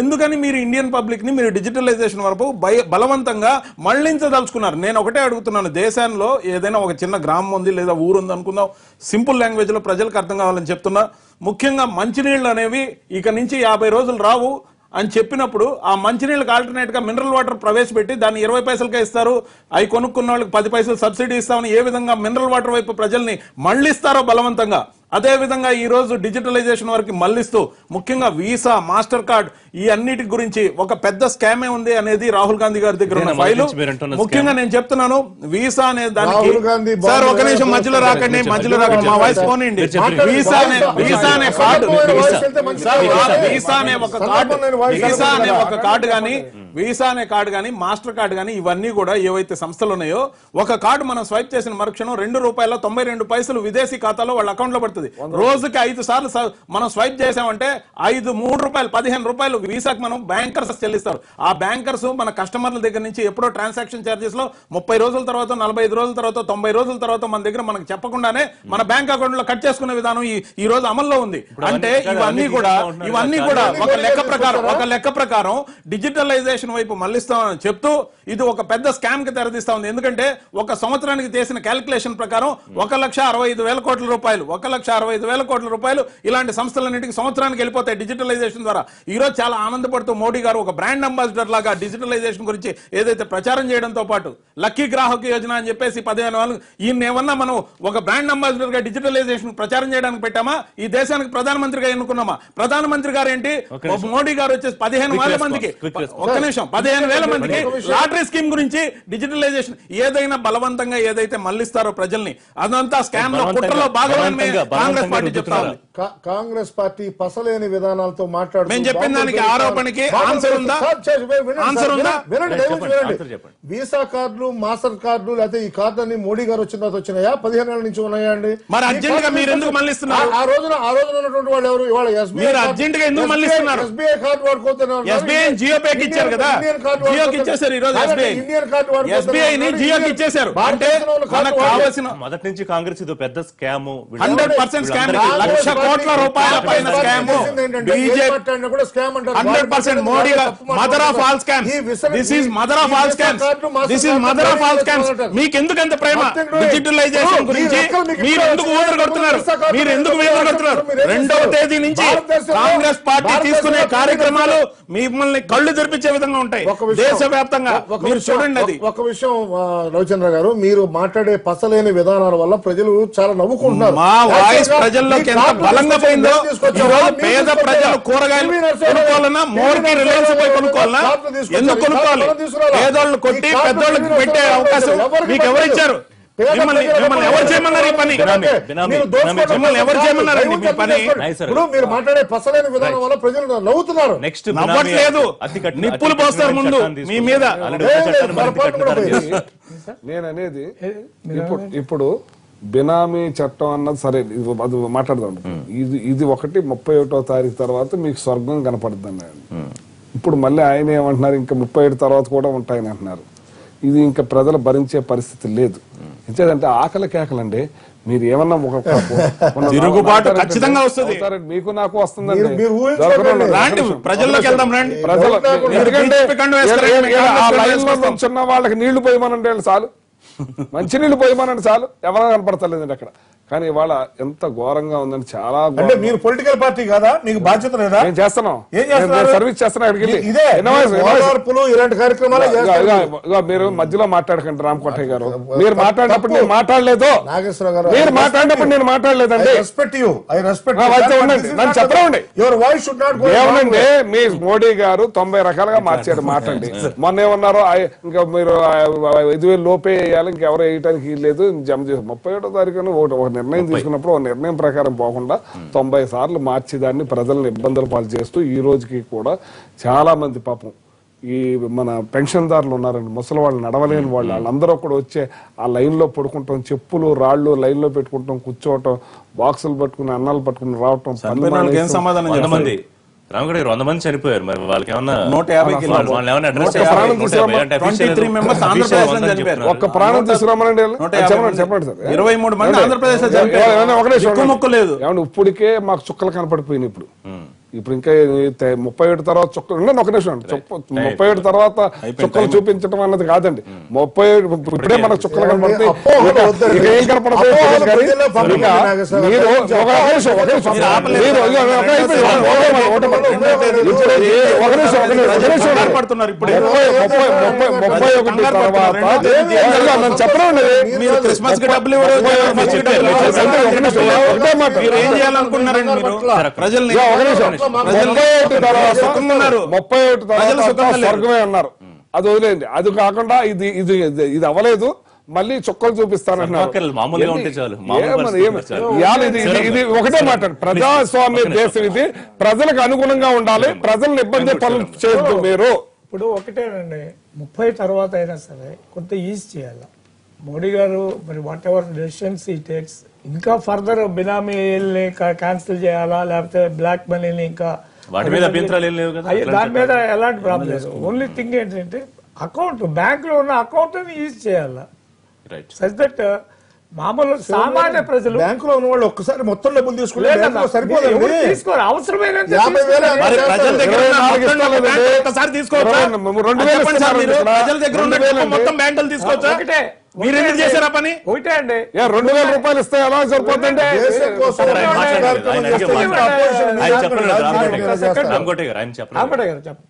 ఎందుకని మీరు ఇండియన్ పబ్లిక్ ని మీరు డిజిటలైజేషన్ వరకు బలవంతంగా మళ్లించదలుచుకున్నారు? నేను ఒకటే అడుగుతున్నాను, దేశంలో ఏదైనా ఒక చిన్న గ్రామం ఉంది లేదా ఊరు ఉంది అనుకుందాం, సింపుల్ లాంగ్వేజ్ లో ప్రజలకు అర్థం కావాలని చెప్తున్నా. ముఖ్యంగా మంచినీళ్ళు అనేవి ఇక నుంచి 50 రోజులు రావు అని చెప్పినప్పుడు ఆ మంచినీళ్ళకి ఆల్టర్నేట్ గా మినరల్ వాటర్ ప్రవేశపెట్టి దాన్ని 20 పైసలకే ఇస్తారు, అవి కొనుక్కున్న వాళ్ళకి 10 పైసలు సబ్సిడీ ఇస్తామని ఏ విధంగా మినరల్ వాటర్ వైపు ప్రజల్ని మళ్లిస్తారో బలవంతంగా, అదే విధంగా ఈ రోజు డిజిటలైజేషన్ వరకు మళ్లిస్తూ ముఖ్యంగా వీసా, మాస్టర్ కార్డ్ ఈ అన్నిటి గురించి ఒక పెద్ద స్కామే ఉంది అనేది రాహుల్ గాంధీ గారి దగ్గర ఉన్న ఫైలు. ముఖ్యంగా నేను చెప్తున్నాను, వీసా అనే దానికి సార్ ఒక నిమిషం మధ్యలో రాకండి, మా వాయిస్ పోనండి. వీసా అనే కార్డు, వీసా అనే ఒక కార్డు కానీ, వీసా అనే కార్డు కానీ, మాస్టర్ కార్డు కానీ ఇవన్నీ కూడా ఏవైతే సంస్థలు ఉన్నాయో, ఒక కార్డు మనం స్వైప్ చేసిన మరుక్షణం ₹2.92 విదేశీ ఖాతాలో వాళ్ళ అకౌంట్ లో పడుతుంది. రోజుకి 5 సార్లు మనం స్వైప్ చేసామంటే ₹3, ₹15 వీసాకి మనం బ్యాంకర్స్ చెల్లిస్తారు. ఆ బ్యాంకర్స్ మన కస్టమర్ల దగ్గర నుంచి ఎప్పుడో ట్రాన్సాక్షన్ చార్జెస్ లో 30 రోజుల తర్వాత, 45 రోజుల తర్వాత, 90 రోజుల తర్వాత మన దగ్గర మనకు చెప్పకుండానే మన బ్యాంక్ అకౌంట్ లో కట్ చేసుకునే విధానం ఈ రోజు అమల్లో ఉంది. అంటే ఇవన్నీ కూడా ఒక లెక్క ప్రకారం డిజిటలైజేషన్ వైపు మళ్లిస్తామని చెప్తూ ఇది ఒక పెద్ద స్కామ్ కి తెరదీస్తా ఉంది. ఎందుకంటే ఒక సంవత్సరానికి చేసిన క్యాలిక్యులేషన్ ప్రకారం 1,65,000 కోట్ల రూపాయలు, 1,65,000 కోట్ల రూపాయలు ఇలాంటి సంస్థలన్నింటికి సంవత్సరానికి వెళ్ళిపోతాయి డిజిటలైజేషన్ ద్వారా. ఈ రోజు చాలా ఆనందపడుతూ మోడీ గారు ఒక బ్రాండ్ అంబాసిడర్ లాగా డిజిటలైజేషన్ గురించి ఏదైతే ప్రచారం చేయడంతో పాటు లక్కీ గ్రాహక్ యోజన అని చెప్పేసి 15 వాళ్ళు ఈయన ఏమన్నా మనం ఒక బ్రాండ్ అంబాసిడర్ గా డిజిటలైజేషన్ ప్రచారం చేయడానికి పెట్టామా? ఈ దేశానికి ప్రధానమంత్రిగా ఎన్నుకున్నామా? ప్రధానమంత్రి గారు ఏంటి, మోడీ గారు వచ్చేసి 15,000 మందికి, ఒక్క నిమిషం, 15,000 మందికి లాటరీ స్కీమ్ గురించి డిజిటలైజేషన్ ఏదైనా బలవంతంగా ఏదైతే మళ్లిస్తారో ప్రజల్ని, అదంతా స్కామ్ లో కుట్రలో భాగమని కాంగ్రెస్ పార్టీ చెప్తా ఉంది. కాంగ్రెస్ పార్టీ పసలేని విధానాలతో మాట్లాడుతూ మేము చెప్పిన దానికి ఆరోపణకి ఆన్సర్ ఉందా? ఆన్సర్ ఉందా? వీసా కార్డులు, మాస్టర్ కార్డులు, లేకపోతే ఈ కార్డులన్నీ మోడీ గారు వచ్చిన తర్వాత వచ్చినాయా? 15 ఏళ్ల నుంచి ఉన్నాయా అండి? మరి అర్జెంట్ గా మీరు ఎందుకు మళ్ళిస్తున్నారు? ఆ రోజున ఉన్నటువంటి వాళ్ళు ఎవరు? ఇవాళ మీరు అర్జెంట్ గా ఎందుకు మళ్ళిస్తున్నారు? ఎస్బీఐ కార్డు వాడుకోతున్నారు. ఎస్బీఐ జియో పేకి ఇచ్చారు కదా, జియోకి ఇచ్చేసారు. ఈ రోజు ఇండియన్ కార్డు ఎస్బీఐ ని జియోకి ఇచ్చేసారు. అంటే మనకు కావాల్సిన మొదటి నుంచి కాంగ్రెస్ ఇది పెద్ద స్కామ్, 100% స్కామ్, ₹1,00,000 కోట్ల పైన స్కామ్. కూడా స్కామ్ అంటారు. 100% Modi mother of all scams. This is mother of all scams. This is mother of all scams. మీకు ఎందుకు ఎంత ప్రేమ డిజిటలైజేషన్ గురించి? మీరు ఎందుకు ఊదరు కొడుతున్నారు? మీరు ఎందుకు ఊదరు కొడుతున్నారు? 2వ తేదీ నుంచి కాంగ్రెస్ పార్టీ తీసుకునే కార్యక్రమాలు మిమ్మల్ని కళ్ళు తెరిపించే విధంగా ఉంటాయి దేశవ్యాప్తంగా. మీరు చూడండి. అది ఒక విషయం రవిచంద్ర గారు, మీరు మాట్లాడే పసలేని విధానాల వల్ల ప్రజలు చాలా నవ్వుకుంటున్నారు. మా వాయిస్ ప్రజల్లోకి ఎంత బలంగా పోయిందో. పేద ప్రజలు కూరగాయలు కొనుక్కోవాలన్నా మోర్కి రిలయన్స్ పోయి కొనుక్కోవాలన్నా ఎందుకు కొనుక్కోవాలి? పేదోళ్ళు కొట్టి పెద్దోళ్ళకి పెట్టే అవకాశం మీకు ఎవరు ఇచ్చారు? మిమ్మల్ని ఎవరు చేయమన్నారు ఈ పని? మిమ్మల్ని ఎవరు చేయమన్నారండి మీ పని? ఇప్పుడు మీరు మాట్లాడే పసలేని విధానం వల్ల ప్రజలు నవ్వుతున్నారు. నెక్స్ట్ నవ్వట్లేదు, నిప్పులు పోస్తారు ముందు మీ మీద. నేననేది ఇప్పుడు బినామీ చట్టం అన్నది సరే, అది మాట్లాడదాం. ఇది ఒకటి 31వ తారీఖు తర్వాత మీకు స్వర్గం కనపడుతుంది అన్నాడు. ఇప్పుడు మళ్ళీ ఆయన ఏమంటున్నారు, ఇంకా 37 తర్వాత కూడా ఉంటాయని అంటున్నారు. ఇది ఇంకా ప్రజలు భరించే పరిస్థితి లేదు. ఎందుకంటే ఆకలి కేకలండి. మీరు ఏమన్నా తిరుగుబాటు ఖచ్చితంగా వస్తుంది, మీకు నాకు వస్తుందండి. ప్రజల్లోకి వెళ్దాం రండి. చిన్న వాళ్ళకి నీళ్లు పోయమనండి చాలు, మంచి నీళ్లు పోయమనండి చాలు, ఎవరైనా కనపడతలేదండి అక్కడ. కానీ ఇవాళ ఎంత ఘోరంగా ఉందని చాలా. అంటే మీరు పొలిటికల్ పార్టీ కాదా? మీకు బాధ్యత లేదా? నేను చేస్తాను, సర్వీస్ చేస్తాను. ఇలాంటి కార్యక్రమాలు మీరు మధ్యలో మాట్లాడకండి రామకోటయ్య గారు. మీరు మాట్లాడినప్పుడు నేను మాట్లాడలేదు, నాగేశ్వర గారు మీరు మాట్లాడినప్పుడు నేను మాట్లాడలేదండి. నన్ను చెప్పండి. ఏమనండి, మీ మోడీ గారు 90 రకాలుగా మార్చారు మాట్లాడి. మొన్న ఏమన్నారు, ఇంకా మీరు 5,000 లోపే వేయాలి, ఇంకెవరు వేయటానికి లేదు, జమ చేసి 31వ తారీఖున ఒక నిర్ణయం తీసుకున్నప్పుడు ఒక నిర్ణయం ప్రకారం పోకుండా 90 సార్లు మార్చి దాన్ని ప్రజలను ఇబ్బందులు పాలు చేస్తూ ఈ రోజుకి కూడా చాలా మంది పాపం ఈ మన పెన్షన్దారులు ఉన్నారండి, ముసలి వాళ్ళు, నడవలేని వాళ్ళు, వాళ్ళందరూ కూడా వచ్చే ఆ లైన్లో పడుకుంటాం, చెప్పులు రాళ్ళు లైన్లో పెట్టుకుంటాం, కూర్చోవటం, బాక్సులు పట్టుకుని అన్నాలు పట్టుకుని రావటం. ఏం సమాధానం 100 మంది రామగడ 100 మంది చనిపోయారు. మరి వాళ్ళకి ఏమన్నా 150 వాళ్ళు ఏమన్నా అడ్రస్ ఒక్క ప్రాణం తీసుకురామనండి, చెప్పండి సార్. 23 మంది ఆంధ్రప్రదేశ్ లో ఏమన్నా ఇప్పటికే మాకు చుక్కలు కనపడిపోయినాయి. ఇప్పుడు ఇంకా 37 తర్వాత చుక్కలు ఉండండి, ఒక నిమిషం అండి. 37 తర్వాత చుక్కలు చూపించడం అన్నది కాదండి. 37 ఇప్పుడే మనకు చుక్కలు కనపడతాయి, ఏం కనపడతాయి. చెప్పండి, మీరు క్రిస్మస్ కి డబ్బులు ప్రజల్ని 31 స్వర్గమే అన్నారు. అది వదిలేండి. అది కాకుండా ఇది ఇది ఇది అవ్వలేదు, మళ్ళీ చుక్కలు చూపిస్తానంటున్నారు. ఇది ఒకటే మాట్లాడు, ప్రజాస్వామ్య దేశం ఇది, ప్రజలకు అనుగుణంగా ఉండాలి, ప్రజలను ఇబ్బంది పనులు చేయొద్దు మీరు. ఇప్పుడు ఒకటేనండి, 30 తర్వాత అయినా సరే కొంత ఈజ్ చేయాలి మోడీ గారు. మరి వాట్ ఎవర్ డెసిషన్స్ ఈ టేక్స్, ఇంకా ఫర్దర్ బినామీల్ని క్యాన్సిల్ చేయాలా, లేకపోతే బ్లాక్ మనీని ఇంకా వాటి మీద అభ్యంతరాలు ఏం లేవు కదా, దాని మీద ఎలాంటి ప్రాబ్లం లేదు. ఓన్లీ థింగ్ ఏంటంటే అకౌంట్, బ్యాంక్ లో ఉన్న అకౌంట్ యూజ్ చేయాలా, సచ్ దట్ మామూలు సామాన్య ప్రజలు బ్యాంకులో ఉన్న వాళ్ళు ఒక్కసారి మొత్తం డబ్బులు తీసుకోవాలి, తీసుకోరు, అవసరమైన మీరెందుకు చేశారా పని? ఒకటే అండి, 2000 రూపాయలు ఇస్తే ఎలా సరిపోతుందండి?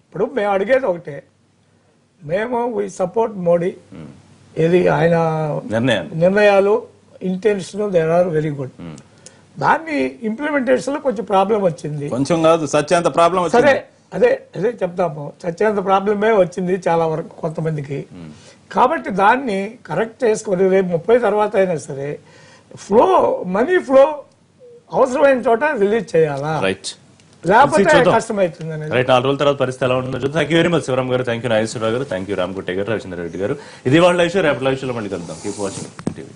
ఇప్పుడు మేము అడిగేది ఒకటే, మేము వి సపోర్ట్ మోడీ. ఇది ఆయన నిర్ణయాలు, intention there are very good. దాన్ని ఇంప్లిమెంటేషన్ లో కొంచెం ప్రాబ్లం వచ్చింది, కొంచెం కాదు సత్యాంత ప్రాబ్లం. సరే అదే అదే చెప్తాము, సత్యాంత ప్రాబ్లమే వచ్చింది చాలా వరకు కొంతమందికి. కాబట్టి దాన్ని కరెక్ట్ చేసుకొని రేపు 30 తర్వాత అయినా సరే ఫ్లో, మనీ ఫ్లో అవసరమైన చోట రిలీజ్ చేయాలా, లేకపోతే కష్టమవుతుంది అనేది. 4 రోజుల తర్వాత పరిస్థితి ఎలా ఉంటుందో చూద్దాం. Thank you very much Shivaram గారు, థ్యాంక్ యూ నాగేశ్వరరావు గారు, థ్యాంక్ యూ రామగుట్టే గారు, రవిచంద్ర రెడ్డి గారు. ఇది వాళ్ళ లైవ్ షో. రేపటి లైవ్ షోలో మళ్ళీ కలుద్దాం. Keep watching TV.